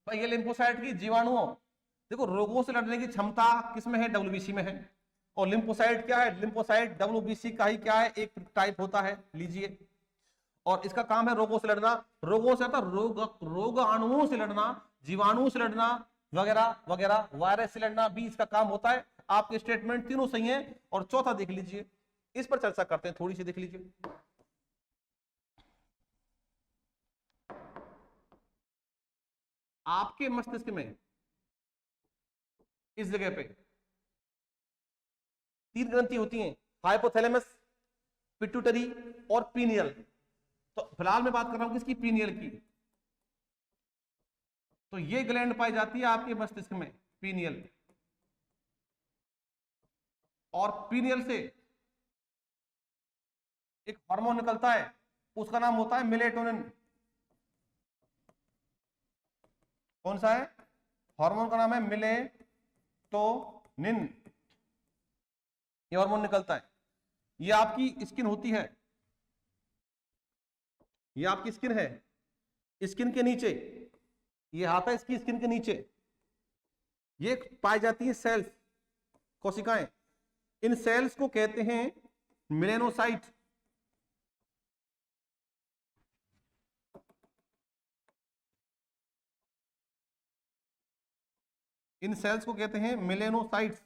भाई। ये लिम्फोसाइट की जीवाणुओं, देखो रोगों से लड़ने की क्षमता किसमें है? डब्ल्यूबीसी में है। और लिम्फोसाइट क्या है? लिम्फोसाइट डब्ल्यूबीसी का ही क्या है, एक टाइप होता है, लीजिए। और इसका काम है रोगों से लड़ना, रोगों से रोग अणुओं से लड़ना, जीवाणुओं से लड़ना, वगैरह वगैरह, वायरस से लड़ना भी इसका काम होता है। आपके स्टेटमेंट तीनों सही हैं। और चौथा देख लीजिए, इस पर चर्चा करते हैं थोड़ी सी, देख लीजिए। आपके मस्तिष्क में इस जगह पे 3 ग्रंथि होती हैं, हाइपोथैलेमस, पिट्यूटरी और पीनियल। तो फिलहाल मैं बात कर रहा हूं किसकी? पीनियल की। तो ये ग्लैंड पाई जाती है आपके मस्तिष्क में, पीनियल। और पीनियल से एक हार्मोन निकलता है, उसका नाम होता है मेलेटोनिन। कौन सा है? हार्मोन का नाम है मेलेटोनिन। ये हार्मोन निकलता है, ये आपकी स्किन होती है, ये आपकी स्किन है, स्किन के नीचे ये आता है, इसकी स्किन के नीचे ये पाई जाती है सेल्स, कोशिकाएं। इन सेल्स को कहते हैं मेलेनोसाइट। इन सेल्स को कहते हैं मेलेनोसाइट्स।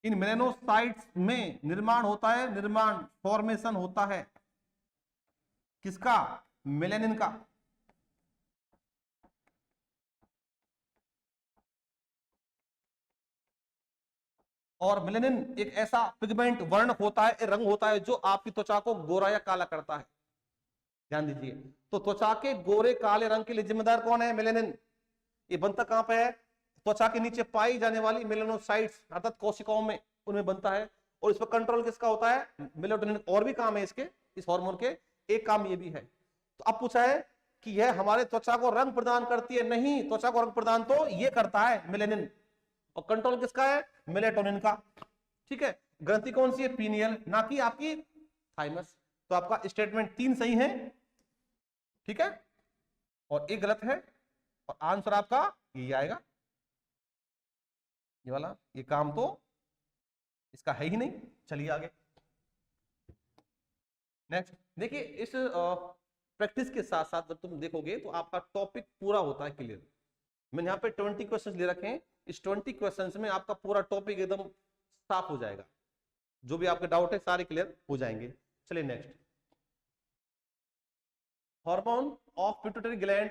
इन मेलेनोसाइट्स में निर्माण होता है, निर्माण, फॉर्मेशन होता है किसका? मेलेनिन का, और मेलेनिन एक ऐसा पिगमेंट वर्ण होता है, रंग होता है जो आपकी त्वचा को गोरा या काला करता है। ध्यान दीजिए, तो त्वचा के गोरे काले रंग के लिए जिम्मेदार कौन है? मेलेनिन। ये बनता कहां पे है? त्वचा के नीचे पाई जाने वाली मेलेनोसाइट्स अर्थात कोशिकाओं में, उनमें बनता है। और इस पर कंट्रोल किसका होता है? मेलेटोनिन। और भी काम है इसके, इस हार्मोन के, एक काम ये भी है। तो अब पूछा है कि यह हमारे त्वचा को रंग प्रदान करती है? नहीं, त्वचा को रंग प्रदान तो ये करता है मेलेनिन, और कंट्रोल किसका है? मेलेटोनिन का। ठीक है, ग्रंथि कौन सी है? पीनियल, ना कि आपकी थाइमस। तो आपका स्टेटमेंट 3 सही है, ठीक है, और एक गलत है, और आंसर आपका ये आएगा, ये वाला। ये काम तो इसका है ही नहीं। चलिए आगे नेक्स्ट देखिए। इस प्रैक्टिस के साथ साथ जब तुम देखोगे तो आपका टॉपिक पूरा होता है क्लियर। मैंने यहाँ पे 20 क्वेश्चंस ले रखे हैं। इस 20 क्वेश्चंस में आपका पूरा टॉपिक एकदम साफ हो जाएगा, जो भी आपके डाउट है सारे क्लियर हो जाएंगे। चलिए next, hormone of pituitary gland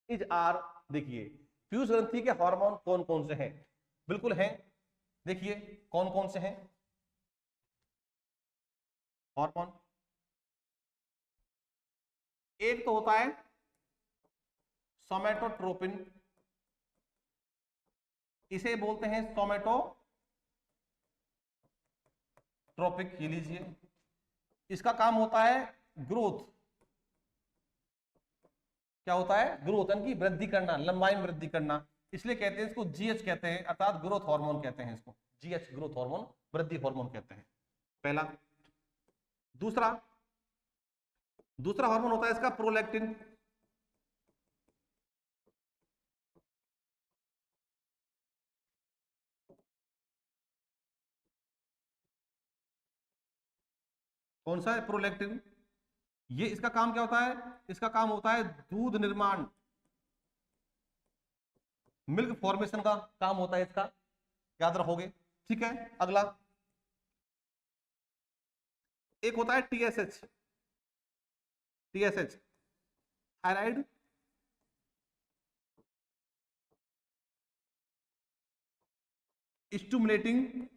is are. देखिए पीयूष ग्रंथि के हार्मोन कौन कौन से हैं? बिल्कुल हैं, देखिए कौन कौन से हैं हार्मोन। एक तो होता है सोमैटोट्रोपिन, इसे बोलते हैं सोमैटोट्रोपिक, ये लीजिए। इसका काम होता है ग्रोथ। क्या होता है? ग्रोथ, यानी कि वृद्धि करना, लंबाई में वृद्धि करना। इसलिए कहते हैं इसको जीएच कहते हैं, अर्थात ग्रोथ हार्मोन कहते हैं इसको। जीएच ग्रोथ हार्मोन, वृद्धि हार्मोन कहते हैं, पहला। दूसरा हार्मोन होता है इसका प्रोलैक्टिन। कौन सा है? प्रोलैक्टिन। ये इसका काम क्या होता है? इसका काम होता है दूध निर्माण, मिल्क फॉर्मेशन का काम होता है इसका, याद रखोगे। ठीक है, अगला एक होता है टीएसएच। थायराइड स्टिमुलेटिंग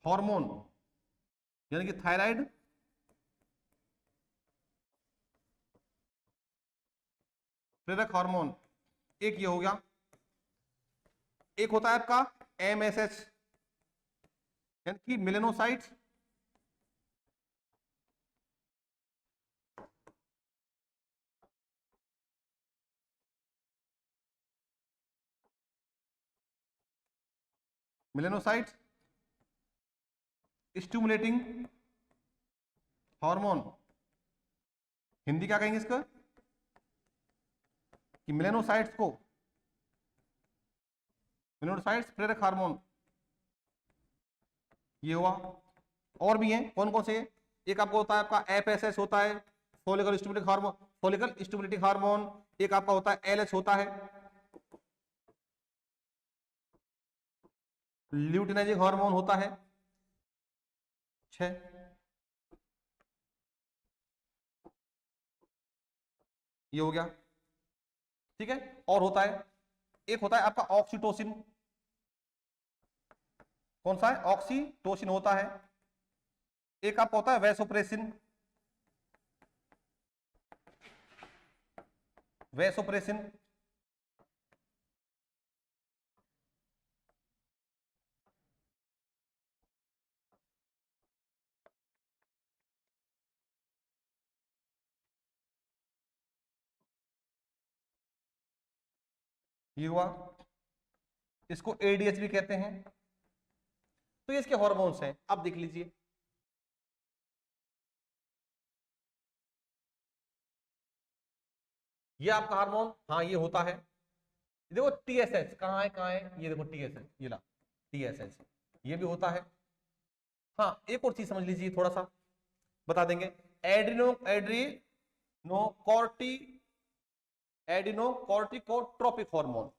हार्मोन, यानी कि थायराइड प्रेरक हार्मोन, एक ये हो गया। एक होता है आपका एमएसएच, यानी कि मेलेनोसाइट्स स्टिमुलेटिंग हार्मोन। हिंदी क्या कहेंगे इसका? कि मेलेनोसाइट्स प्रेरक हार्मोन, ये हुआ। और भी हैं, कौन कौन से? एक आपको होता है आपका एफएसएस होता है, फॉलिकल स्टिमुलेटिंग हार्मोन। एक आपका होता है एलएच होता है, ल्यूटिनाइजिंग हार्मोन होता है। 6 ये हो गया, ठीक है। और होता है, एक होता है आपका ऑक्सीटोसिन। कौन सा है? ऑक्सीटोसिन होता है। एक आपका होता है वैसोप्रेसिन। ये हुआ, इसको एडीएच भी कहते हैं। तो ये इसके हॉर्मोन्स हैं। अब देख लीजिए, ये आपका हार्मोन, हाँ ये होता है। देखो टीएसएच कहाँ है, ये देखो टीएसएच, ये ला टीएसएच, ये भी होता है। हाँ एक और चीज समझ लीजिए, थोड़ा सा बता देंगे। एडिनोकॉर्टिकोट्रोपिक हार्मोन,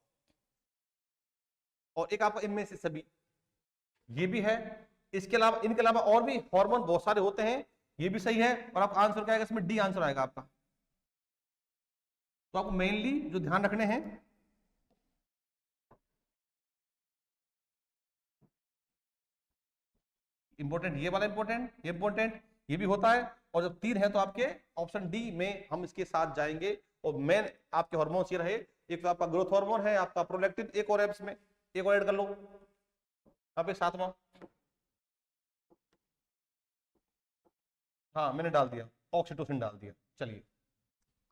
और एक आपका इनमें से सभी, ये भी है। इसके अलावा, इनके अलावा और भी हार्मोन बहुत सारे होते हैं, ये भी सही है, और आपका आंसर क्या आएगा इसमें? डी आंसर आएगा आपका। तो आपको मेनली जो ध्यान रखने हैं, इंपॉर्टेंट ये वाला, इंपॉर्टेंट ये भी होता है, और जब 3 है तो आपके ऑप्शन डी में हम इसके साथ जाएंगे। और मेन आपके हार्मोन्स ये रहे, एक तो आपका ग्रोथ हार्मोन है, आपका प्रोलैक्टिन, एक और है इसमें, एक और ऐड कर लो यहाँ पे 7वां। हाँ मैंने डाल दिया, ऑक्सीटोसिन डाल दिया। चलिए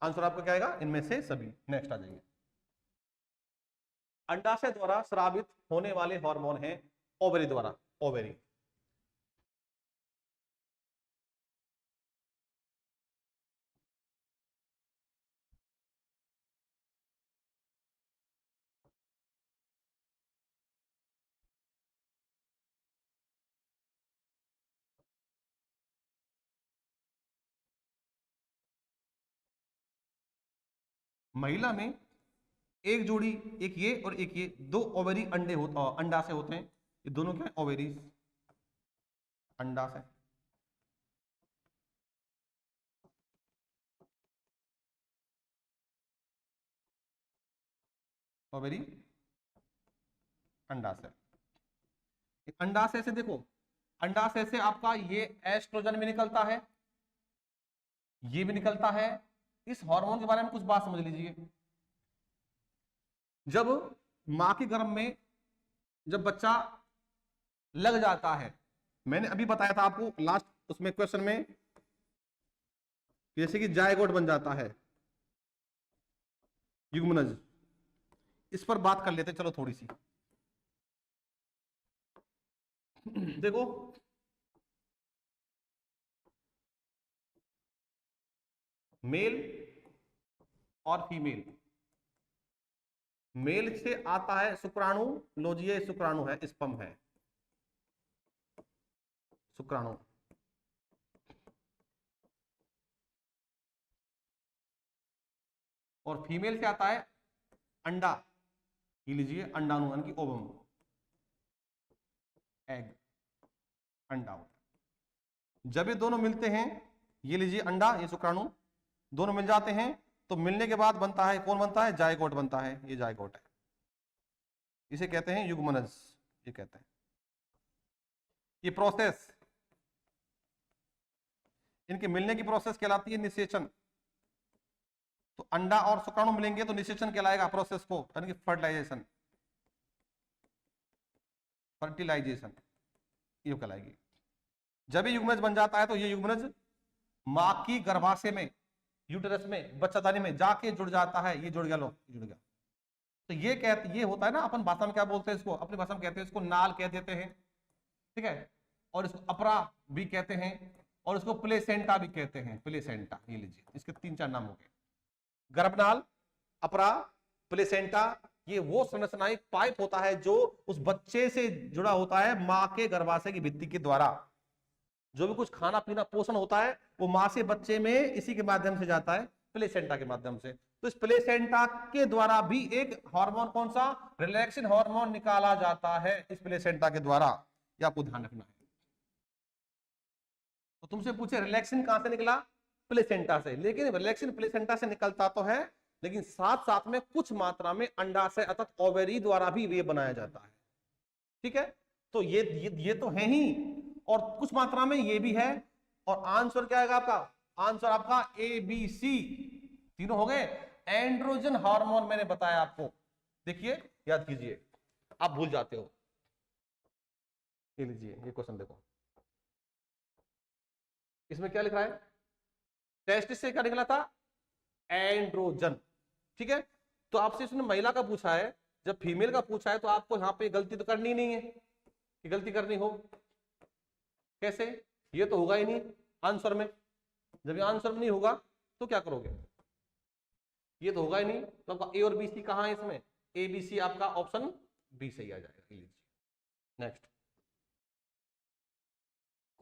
आंसर आपका क्या आएगा? इनमें से सभी। नेक्स्ट आ जाइए। अंडाशय द्वारा स्रावित होने वाले हार्मोन है ओवरी द्वारा, ओवरी। महिला में एक जोड़ी, एक ये और एक ये, 2 ओवरी अंडे अंडाशय होते हैं। ये दोनों क्या है? ओवेरीज, अंडाशय। ओवरी, अंडाशय। अंडाशय से देखो, अंडाशय से आपका ये एस्ट्रोजन भी निकलता है, ये भी निकलता है। इस हार्मोन के बारे में कुछ बात समझ लीजिए। जब मां के गर्भ में जब बच्चा लग जाता है, मैंने अभी बताया था आपको लास्ट उसमें क्वेश्चन में, जैसे कि जायगोट बन जाता है, युग्मनज। इस पर बात कर लेते चलो थोड़ी सी। देखो मेल और फीमेल, मेल से आता है शुक्राणु, लो जी ये शुक्राणु है, स्पर्म है, शुक्राणु। और फीमेल से आता है अंडा, ये लीजिए अंडाणु यानी कि ओवम, एग, अंडा होता है। जब ये दोनों मिलते हैं, ये लीजिए अंडा, ये शुक्राणु, दोनों मिल जाते हैं, तो मिलने के बाद बनता है, कौन बनता है? जायगोट बनता है, ये जायगोट है, इसे कहते हैं युग्मनज, ये कहते हैं। ये प्रोसेस, इनके मिलने की प्रोसेस कहलाती है निषेचन। तो अंडा और शुक्राणु मिलेंगे तो निषेचन कहलाएगा प्रोसेस को, यानी कि फर्टिलाइजेशन, फर्टिलाइजेशन ये कहलाएगी। जब ये युग्मनज बन जाता है तो ये युग्मनज मां की गर्भाशय में, यूटेरस में, बच्चादानी में जाके जुड़ जाता है। ये जुड़ गया, लो जुड़ गया। तो ये कहते, ये होता है ना, अपन भाषा में क्या बोलते हैं इसको? अपनी भाषा में कहते हैं इसको नाल कह देते हैं, ठीक है, और इसको अपरा भी कहते हैं, और इसको प्लेसेंटा भी कहते हैं, प्लेसेंटा। ये लीजिए, इसके 3-4 नाम हो गए, गर्भनाल, अपरा, प्लेसेंटा। ये वो संरचनात्मक पाइप होता है जो उस बच्चे से जुड़ा होता है मां के गर्भाशय की भित्ति के द्वारा। जो भी कुछ खाना पीना पोषण होता है वो मां से बच्चे में इसी के माध्यम से जाता है, प्लेसेंटा के माध्यम से। तो इस प्लेसेंटा के द्वारा भी एक हार्मोन, कौन सा? रिलैक्सिन हार्मोन निकाला जाता है इस प्लेसेंटा के द्वारा, ये आपको ध्यान रखना है। तो तुमसे पूछे रिलैक्सिन कहां से निकला? प्लेसेंटा से। लेकिन रिलैक्सिन प्लेसेंटा से निकलता तो है, लेकिन साथ साथ में कुछ मात्रा में अंडाशय अर्थात ओवेरी द्वारा भी ये बनाया जाता है, ठीक है। तो ये तो है ही, और कुछ मात्रा में ये भी है। और आंसर क्या आएगा आपका? आंसर आपका ए बी सी, तीनों हो गए। एंड्रोजन हार्मोन मैंने बताया आपको, देखिए याद कीजिए, आप भूल जाते हो। ये लीजिए, ये क्वेश्चन देखो, इसमें क्या लिख रहा है? टेस्टिस से क्या निकला था? एंड्रोजन, ठीक है। तो आपसे इसने महिला का पूछा है, जब फीमेल का पूछा है तो आपको यहां पे गलती तो करनी नहीं है कि गलती करनी हो। कैसे? ये तो होगा ही नहीं आंसर में। जब ये आंसर में नहीं होगा तो क्या करोगे? ये तो होगा ही नहीं, तो आपका ए और बी सी कहां है इसमें? ए बी सी आपका ऑप्शन बी सही आ जाएगा। नेक्स्ट,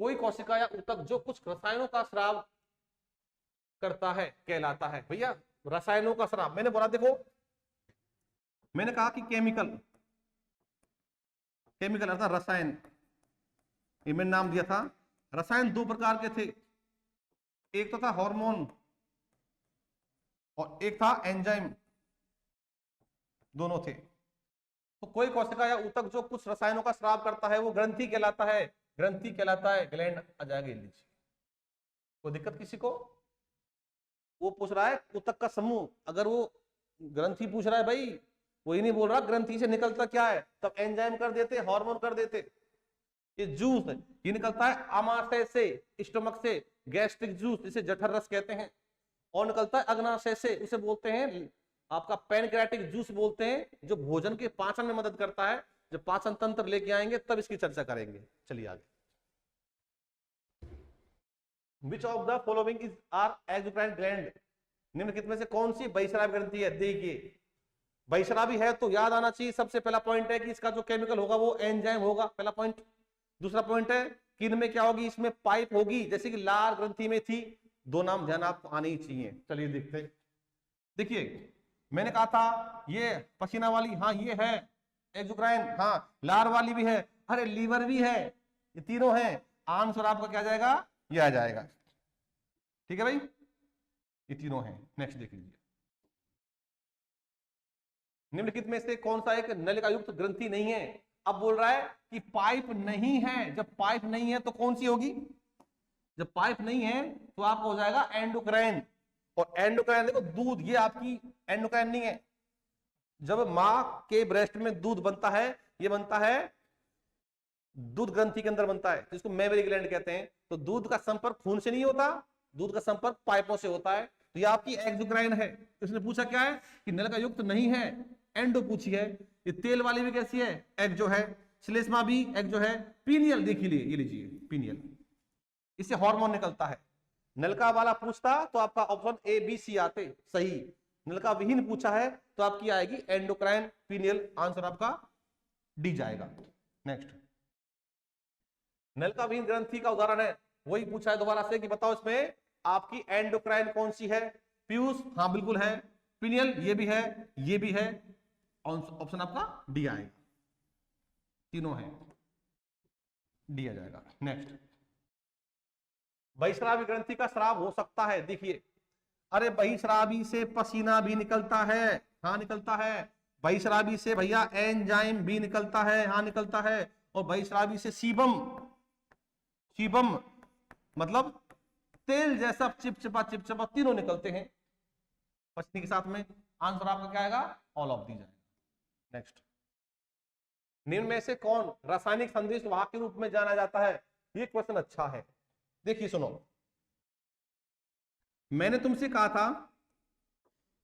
कोई कोशिका या ऊतक जो कुछ रसायनों का स्राव करता है कहलाता है। भैया रसायनों का स्राव, मैंने बोला देखो, मैंने कहा कि केमिकल, केमिकल अर्थात रसायन, ये मैंने नाम दिया था। रसायन 2 प्रकार के थे, एक तो था हार्मोन और एक था एंजाइम, दोनों थे। तो कोई कोशिका या ऊतक जो कुछ रसायनों का स्राव करता है वो ग्रंथि कहलाता है, ग्रंथि कहलाता है। ग्लैंड आ जाएगा, लीजिए। कोई दिक्कत किसी को? वो पूछ रहा है ऊतक का समूह, अगर वो ग्रंथि पूछ रहा है भाई, वही नहीं बोल रहा ग्रंथि से निकलता क्या है, तब एंजाइम कर देते, हार्मोन कर देते। ये जूस है, ये निकलता है आमाशय से, स्टमक से, गैस्ट्रिक जूस जिसे जठर रस कहते हैं। और निकलता है अग्नाशय से, उसे बोलते हैं आपका पैनक्रियाटिक जूस बोलते हैं, जो भोजन के पाचन में मदद करता है। जब पाचन तंत्र लेके आएंगे तब इसकी चर्चा करेंगे। चलिए आगे। Which of the following is are exocrine gland? निम्नलिखित में से कौन सी बहिस्रावी ग्रंथि है? देखिए, बहिस्रावी है तो याद आना चाहिए, सबसे पहला पॉइंट है कि इसका जो केमिकल होगा वो एंजाइम होगा, पहला पॉइंट। दूसरा पॉइंट है कि इनमें क्या होगी, इसमें पाइप होगी, जैसे कि लार ग्रंथि में थी। दो नाम ध्यान आपको आने ही चाहिए। चलिए देखते हैं। देखिए, मैंने कहा था ये पसीना वाली, हाँ ये है एक्सोक्राइन, हाँ लार वाली भी है, अरे लीवर भी है, ये तीनों है। आंसर आपका क्या जाएगा? ये आ जाएगा। ठीक है भाई, ये तीनों हैं। नेक्स्ट देख लीजिए। निम्नलिखित में से कौन सा एक नलिका युक्त ग्रंथि नहीं है? अब बोल रहा है कि पाइप नहीं है। जब पाइप नहीं है तो कौन सी होगी? जब पाइप नहीं है तो आपका हो जाएगा एंडोक्राइन। और एंडोक्राइन देखो, दूध, ये आपकी एंडोक्राइन नहीं है। जब मां के ब्रेस्ट में दूध बनता है, ये बनता है दूध ग्रंथि के अंदर बनता है, जिसको मेमरी ग्लैंड कहते हैं। तो दूध का संपर्क खून से नहीं होता, दूध का संपर्क पाइपों से होता है। तो ये आपकी एक्सोक्राइन है। इसने पूछा क्या है कि नलिका युक्त नहीं है, एंडो पूछी है। ये तेल वाली भी कैसी है? एक्जो है। श्लेष्मा भी एक्जो है। पीनियल देखिए, ये लीजिए पीनियल, इससे हार्मोन निकलता है। नलका वाला पूछता तो आपका ऑप्शन ए बी सी आते सही। नलका विहीन पूछा है तो आपकी आएगी एंडोक्राइन पीनियल। आंसर आपका डी जाएगा। नेक्स्ट, नलका विहीन ग्रंथि का उदाहरण है, वही पूछा है दोबारा से कि बताओ इसमें आपकी एंडोक्राइन कौन सी है? पीयूष, हाँ बिल्कुल है। पीनियल, ये भी है, ये भी है। ऑप्शन आपका डी आएगा। तीनों है, डी आ जाएगा। नेक्स्ट, बहिस्रावी ग्रंथि का स्राव हो सकता है। देखिए, अरे बहिस्रावी से पसीना भी निकलता है, हाँ निकलता है। बहिस्रावी से भैया एंजाइम भी निकलता है, हाँ निकलता है। और बहिस्रावी से सीबम, सीबम मतलब तेल जैसा चिपचिपा चिपचिपा, तीनों निकलते हैं पसीने के साथ में। आंसर आपका क्या आएगा? ऑल ऑफ दी जाएगा। नेक्स्ट, निम्न में से कौन रासायनिक संदेश वाहक के रूप में जाना जाता है? ये क्वेश्चन अच्छा है। देखिए सुनो, मैंने तुमसे कहा था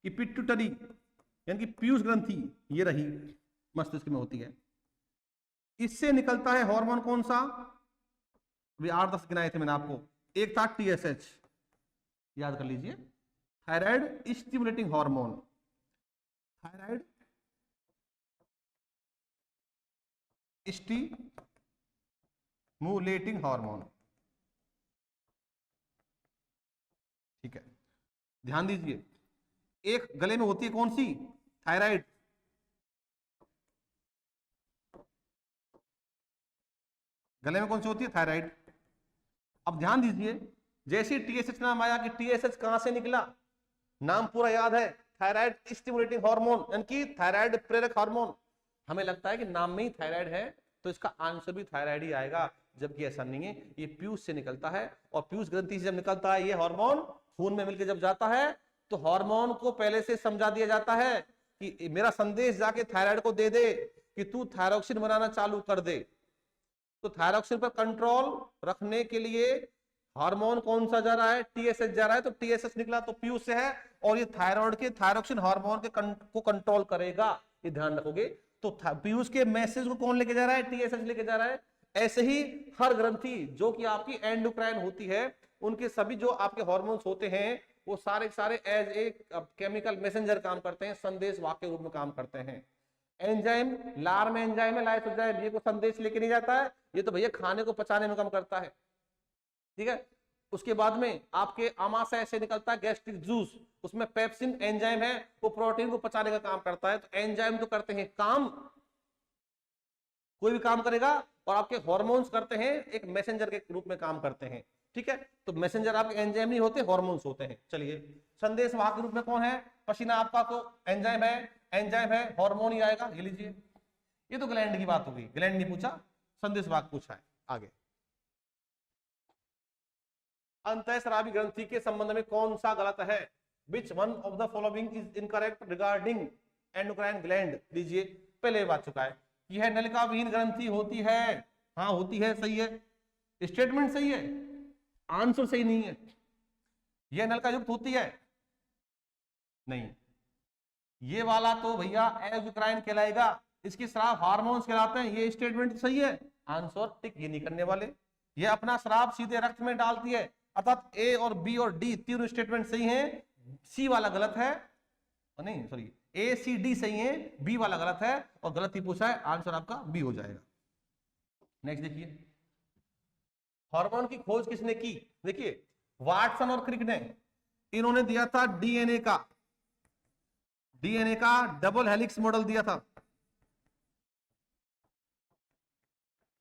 कि पिट्यूटरी यानी कि पीयूष ग्रंथि ये रही, मस्तिष्क में होती है। इससे निकलता है हार्मोन कौन सा? अभी 8-10 गिनाए थे मैंने आपको। एक था TSH, याद कर लीजिए, thyroid stimulating hormone, thyroid stimulating hormone. ठीक है, ध्यान दीजिए। एक गले में होती है कौन सी? थायराइड। गले में कौन सी होती है? थायराइड। अब ध्यान दीजिए, जैसे TSH नाम आया कि TSH कहां से निकला, नाम पूरा याद है, थायराइड स्टिमुलेटिंग हार्मोन यानी कि थायराइड प्रेरक हार्मोन। हमें लगता है कि नाम में ही थायराइड है तो इसका आंसर भी थायराइड ही आएगा, जबकि ऐसा नहीं है। ये पीयूष से निकलता है, और पीयूष ग्रंथि से जब निकलता है ये हार्मोन, खून में मिलकर जब जाता है तो हार्मोन को पहले से समझा दिया जाता है कि मेरा संदेश जाके थायराइड को दे दे कि तू थायरॉक्सिन बनाना चालू कर दे। तो थायरॉक्सिन पर कंट्रोल रखने के लिए हार्मोन कौन सा जा रहा है? TSH जा रहा है। तो TSH निकला तो पीयूष से है, और ये थायराइड के थायरॉक्सिन हार्मोन के को कंट्रोल करेगा, ये ध्यान रखोगे। तो पीयूष के मैसेज को कौन लेके जा रहा है? TSH लेके जा रहा है। ऐसे ही हर ग्रंथि जो कि आपकी एंडोक्राइन होती है, उनके सभी जो आपके हार्मोन्स होते हैं वो सारे सारे एज ए केमिकल मैसेंजर काम करते हैं, संदेश वाहक के रूप में काम करते हैं। एंजाइम, लार में एंजाइम है, लाइसोजाइम, ये को संदेश लेके नहीं जाता है, ये तो भैया खाने को पचाने में काम करता है। ठीक है, उसके बाद में आपके आमाशय से निकलता है गैस्ट्रिक जूस, उसमें पेप्सिन एंजाइम है, वो प्रोटीन को पचाने का काम करता है। तो एंजाइम तो करते हैं काम, कोई भी काम करेगा, और आपके हार्मोन्स करते हैं एक मैसेंजर के रूप में काम करते हैं। ठीक है, तो मैसेंजर आपके एंजाइम नहीं होते, हार्मोन्स होते हैं। चलिए, संदेश वाहक के रूप में कौन है? पसीना आपका तो एंजाइम है, एंजाइम है, हार्मोन ही आएगा, ये लीजिए। ये तो ग्लैंड की बात होगी, ग्लैंड नहीं पूछा, संदेश वाहक पूछा है। आगे, अंतःस्रावी ग्रंथि के संबंध में कौन सा गलत है? विच one of the following is incorrect regarding endocrine gland? लीजिए, पहले बात चुका है, यह नलिका विहीन ग्रंथि होती है। हाँ होती है, सही है, स्टेटमेंट सही है, आंसर सही नहीं है। यह नलिका युक्त होती है, नहीं। ये वाला तो भैया एंडोक्राइन कहलाएगा, इसके स्राव हार्मोन्स कहलाते हैं, ये स्टेटमेंट सही है, आंसर टिक ये नहीं करने वाले। ये अपना स्राव सीधे रक्त में डालती है, अर्थात ए और बी और डी तीनों स्टेटमेंट सही हैं, सी वाला गलत है, नहीं सॉरी, ए सी डी सही है, बी वाला गलत है, और गलत ही पूछा है, आंसर आपका बी हो जाएगा। नेक्स्ट देखिए, हार्मोन की खोज किसने की? देखिए, वाटसन और क्रिक ने, इन्होंने दिया था डीएनए का डबल हेलिक्स मॉडल दिया था,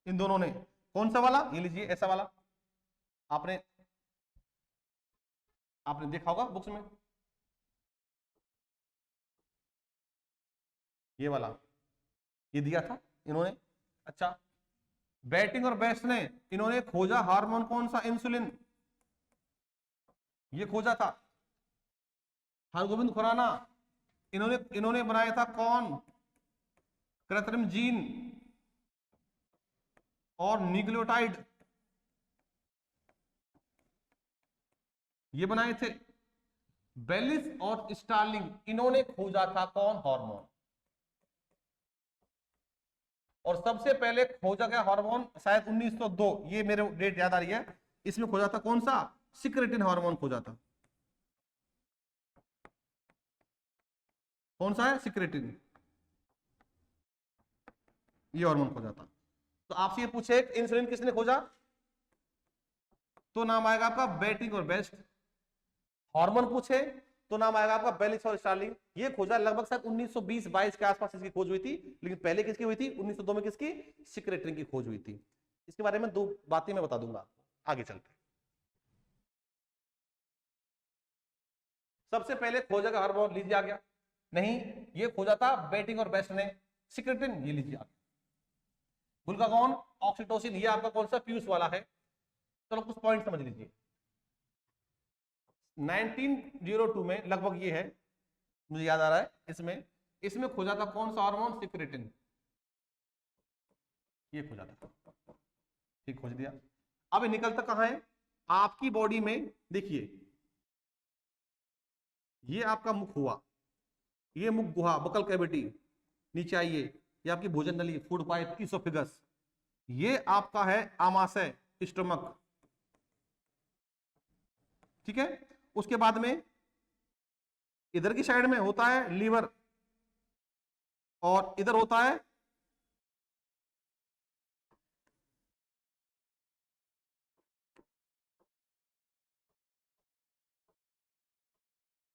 इन दोनों ने। कौन सा वाला? ये लीजिए, ऐसा वाला, आपने देखा होगा बुक्स में, ये वाला, ये दिया था इन्होंने। अच्छा, बैटिंग और बेस्ट ने, इन्होंने खोजा हार्मोन कौन सा? इंसुलिन, ये खोजा था। हरगोविंद खुराना, इन्होंने बनाया था कौन? कृत्रिम जीन और न्यूक्लियोटाइड, ये बनाए थे। बेलिस और स्टार्लिंग, इन्होंने खोजा था कौन? हार्मोन। और सबसे पहले खोजा गया हार्मोन शायद 1902, ये मेरे डेट याद आ रही है, इसमें खोजा था कौन सा? सिक्रेटिन हार्मोन खोजा था। कौन सा है? सिक्रेटिन, ये हार्मोन खोजा था। तो आपसे ये पूछे इंसुलिन किसने खोजा, तो नाम आएगा आपका बेटिंग और बेस्ट। हार्मोन पूछे तो नाम आएगा आपका बेलिस और स्टार्लिंग। ये खोजा लगभग शायद 1920-22 के आसपास इसकी खोज हुई थी, लेकिन पहले किसकी हुई थी? 1902 में किसकी? सिक्रेटिन की खोज हुई थी। इसके बारे में दो बातें मैं बता दूंगा, आगे चलते। सबसे पहले खोजा का हार्मोन लीजिए आ गया, नहीं, ये खोजा था बेटिंग और बेस्ट ने। सिक्रेटिन ये लीजिए आ गया। ग्लूकागॉन, ऑक्सीटोसिन, ये आपका कौन सा? पीयूष वाला है। चलो कुछ पॉइंट समझ लीजिए। 1902 में लगभग ये है, मुझे याद आ रहा है, इसमें खोजा था कौन सा हार्मोन? सिक्रेटिन, ये खोजा था, ठीक, खोज दिया। अब ये निकलता कहां है? आपकी बॉडी में देखिए, ये आपका मुख हुआ, ये मुख गुहा, बकल कैविटी, नीचे आइए, ये आपकी भोजन नली, फूड पाइप, इसोफिगस, ये आपका है आमाशय, स्टमक, ठीक है। उसके बाद में इधर की साइड में होता है लीवर, और इधर होता है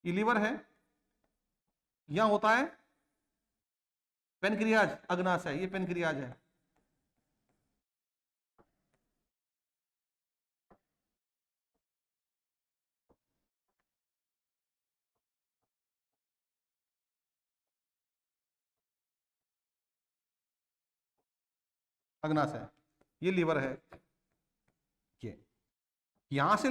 ये लीवर है, यहां होता है पेनक्रियाज, अग्नाशय, ये पेनक्रियाज है। अग्नाशय, ये लीवर है। ये यहां से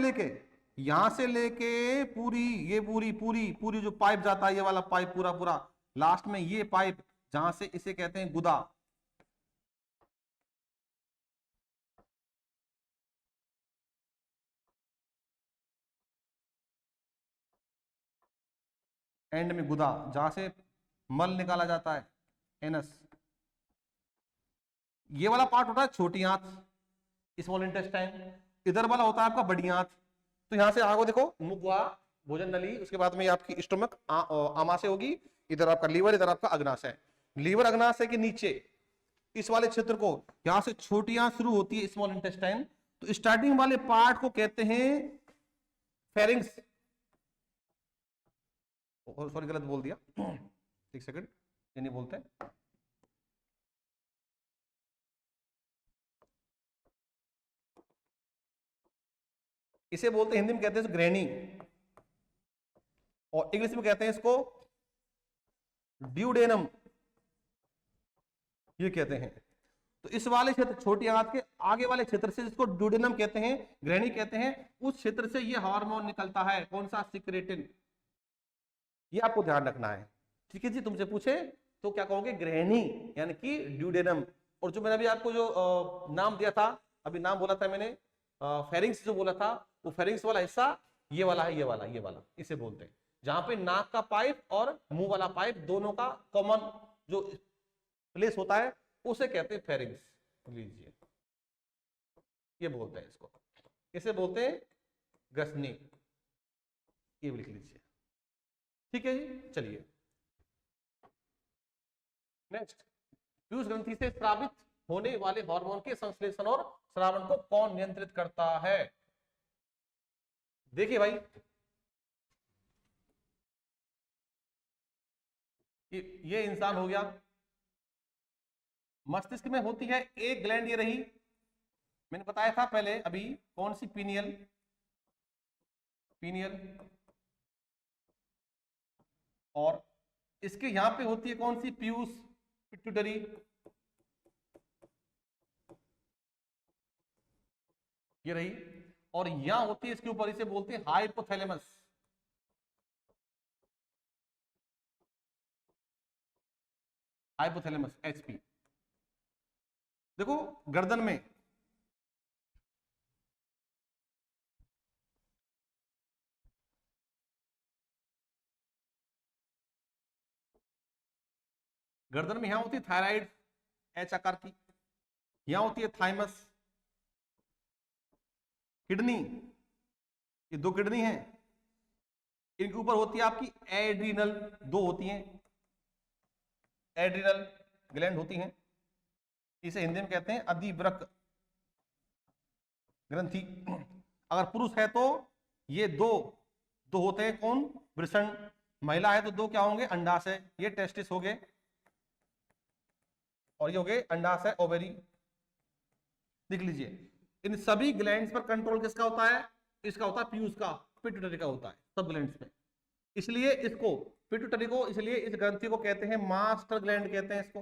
लेके पूरी, ये पूरी पूरी पूरी जो पाइप जाता है, ये वाला पाइप पूरा पूरा, लास्ट में ये पाइप जहां से, इसे कहते हैं गुदा। एंड में गुदा, जहां से मल निकाला जाता है, एनस। ये वाला पार्ट होता है छोटी आंत, स्मॉल इंटेस्टाइन। इधर वाला होता है आपका बड़ी आंत। तो यहां से आगे देखो, मुख हुआ, भोजन नली, उसके बाद में आपकी स्टमक, आमाशय होगी, इधर आपका लीवर, इधर आपका अग्नाशय। लीवर अग्नाशय के नीचे इस वाले क्षेत्र को, यहां से छोटी आंत शुरू होती है, स्मॉल इंटेस्टाइन। तो स्टार्टिंग वाले पार्ट को कहते हैं फेरिंग्स। सॉरी, गलत बोल दिया, एक सेकंड, ये नहीं बोलते। इसे बोलते हैं हिंदी में कहते हैं ग्रहणी, और इंग्लिश में कहते हैं इसको ड्यूडेनम, ये कहते हैं। तो इस वाले क्षेत्र, छोटी आंत के आगे वाले क्षेत्र से, जिसको ड्यूडेनम कहते हैं, ग्रहणी कहते हैं, उस क्षेत्र से ये हार्मोन निकलता है। कौन सा? सिक्रेटिन। ये आपको ध्यान रखना है। ठीक है जी, तुमसे पूछे तो क्या कहोगे? ग्रहणी यानी कि ड्यूडेनम। और जो मैंने अभी आपको जो नाम दिया था, अभी नाम बोला था मैंने, फेरिंग्स जो बोला था, वो फेरिंग्स वाला हिस्सा ये वाला है, ये वाला इसे बोलते हैं। जहां पे नाक का पाइप और मुंह वाला पाइप दोनों का कॉमन जो प्लेस होता है, उसे कहते हैं फेरिंग्स। लीजिए, ये बोलते हैं इसको, इसे बोलते हैं ग्रसनी। ये भी लिख लीजिए। ठीक है जी, चलिए नेक्स्ट। पीयूष ग्रंथि से स्रावित होने वाले हार्मोन के संश्लेषण और स्रावण को कौन नियंत्रित करता है? देखिए भाई, ये इंसान हो गया, मस्तिष्क में होती है एक ग्लैंड, ये रही, मैंने बताया था पहले अभी, कौन सी? पीनियल। और इसके यहां पे होती है कौन सी? पीयूष, पिट्यूटरी। ये रही। और यहां होती है इसके ऊपर, इसे बोलते हैं हाइपोथैलेमस। Hypothalamus, HP. देखो गर्दन में यहां होती है थायराइड, एच आकार की। यहां होती है थाइमस। किडनी, ये दो किडनी हैं, इनके ऊपर होती है आपकी एड्रीनल, दो होती हैं एड्रीनल ग्लैंड होती हैं। इसे हिंदी में कहते हैं अधिवृक्क ग्रंथि। अगर पुरुष है तो ये दो होते हैं, कौन? वृषण। महिला है तो दो क्या होंगे? अंडाशय। ये टेस्टिस हो गए, और ये हो गए अंडाशय, ओवेरी। लिख लीजिए। इन सभी ग्लैंड्स पर कंट्रोल किसका होता है? इसका होता है पीयूष का, पिट्यूटरी का होता है सब ग्लैंड्स पे। इसलिए इसको, पिट्यूटरी को, इसलिए इस ग्रंथि को कहते हैं मास्टर ग्लैंड कहते हैं। इसको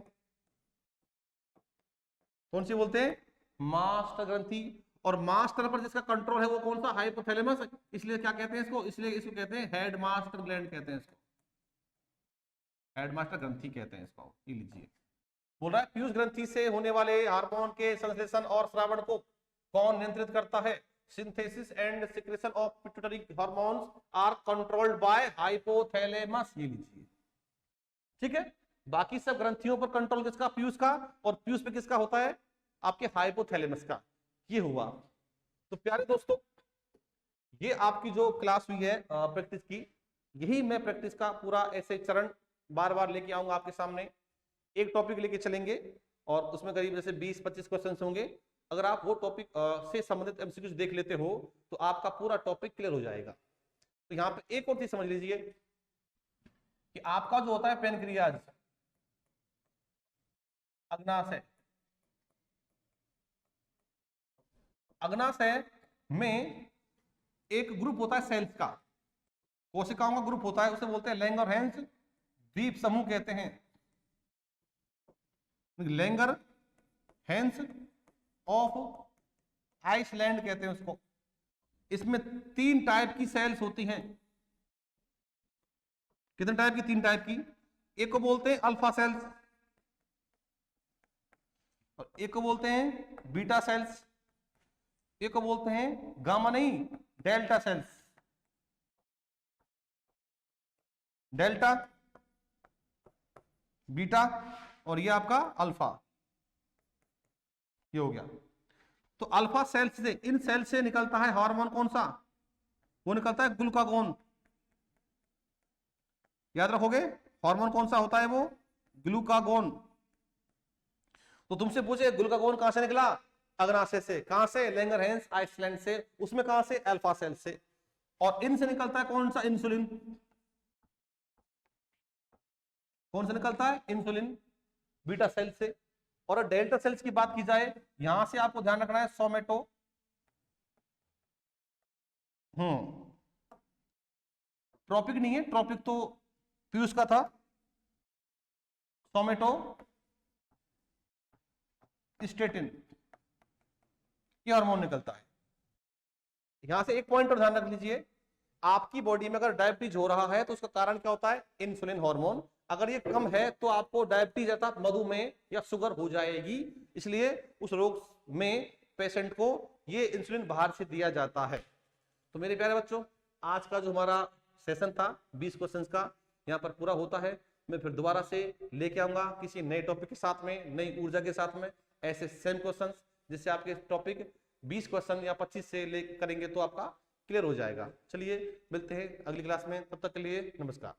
कौन सी बोलते हैं? मास्टर ग्रंथि। और मास्टर पर जिसका कंट्रोल है वो कौन सा? हाइपोथैलेमस। इसलिए क्या कहते हैं इसको? इसलिए इसको कहते हैं हेड मास्टर ग्लैंड कहते हैं। इसको हेड मास्टर ग्रंथि कहते हैं इसको। ये लीजिए, बोल रहा है पीयूष ग्रंथि से होने वाले हार्मोन के संश्लेषण और स्रावण को कौन नियंत्रित करता है? Synthesis and secretion of pituitary hormones are controlled by hypothalamus. ये लीजिए, ठीक है। बाकी सब ग्रंथियों पर कंट्रोल किसका? पीयूष का। और पीयूष पे किसका होता है? आपके हाइपोथैलेमस का। ये हुआ। तो प्यारे दोस्तों, ये आपकी जो क्लास हुई है प्रैक्टिस की, यही मैं प्रैक्टिस का पूरा ऐसे चरण बार बार लेके आऊंगा आपके सामने। एक टॉपिक लेके चलेंगे और उसमें करीब जैसे 20-25 क्वेश्चन होंगे। अगर आप वो टॉपिक से संबंधित एमसीक्यूज देख लेते हो तो आपका पूरा टॉपिक क्लियर हो जाएगा। तो यहाँ पे एक और चीज समझ लीजिए कि आपका जो होता है पेनक्रियाज, अग्नाशय, अग्नाशय में एक ग्रुप होता है सेल्स का, कोशिकाओं का ग्रुप होता है, उसे बोलते हैं लैंगरहैंस द्वीप समूह कहते हैं। लैंगरहैंस ऑफ आइसलैंड कहते हैं उसको। इसमें 3 टाइप की सेल्स होती हैं। कितने टाइप की? 3 टाइप की। एक को बोलते हैं अल्फा सेल्स, और एक को बोलते हैं बीटा सेल्स, एक को बोलते हैं गामा नहीं, डेल्टा सेल्स। डेल्टा, बीटा, और ये आपका अल्फा। ये हो गया। तो अल्फा सेल्स से, इन सेल से निकलता है हार्मोन कौन सा? वो निकलता है ग्लूकागोन। याद रखोगे, हार्मोन कौन सा होता है? वो ग्लूकागोन। तो तुमसे पूछे ग्लूकागोन कहां से निकला? अग्नाशय से। कहां से? लैंगरहैंस आइसलैंड से। उसमें कहां से? अल्फा सेल से। और इनसे निकलता है कौन सा? इंसुलिन। कौन से निकलता है? इंसुलिन, बीटा सेल से। और डेल्टा सेल्स की बात की जाए, यहां से आपको ध्यान रखना है सोमेटो, ट्रॉपिक नहीं है, ट्रॉपिक तो पीयूष का था, सोमेटो स्टेटिन ये हार्मोन निकलता है। यहां से एक पॉइंट और ध्यान रख लीजिए, आपकी बॉडी में अगर डायबिटीज हो रहा है तो उसका कारण क्या होता है, इंसुलिन हार्मोन। अगर ये कम है तो आपको डायबिटीज अर्थात मधुमेह या शुगर हो जाएगी, इसलिए उस रोग में पेशेंट को ये इंसुलिन बाहर से दिया जाता है। तो मेरे प्यारे बच्चों, आज का जो हमारा सेशन था 20 क्वेश्चंस का यहाँ पर पूरा होता है। मैं फिर दोबारा से लेके आऊंगा किसी नए टॉपिक के साथ में, नई ऊर्जा के साथ में, ऐसे सेम क्वेश्चंस, जिससे आपके टॉपिक 20 क्वेश्चन या 25 से ले करेंगे तो आपका क्लियर हो जाएगा। चलिए मिलते हैं अगली क्लास में, तब तक के लिए नमस्कार।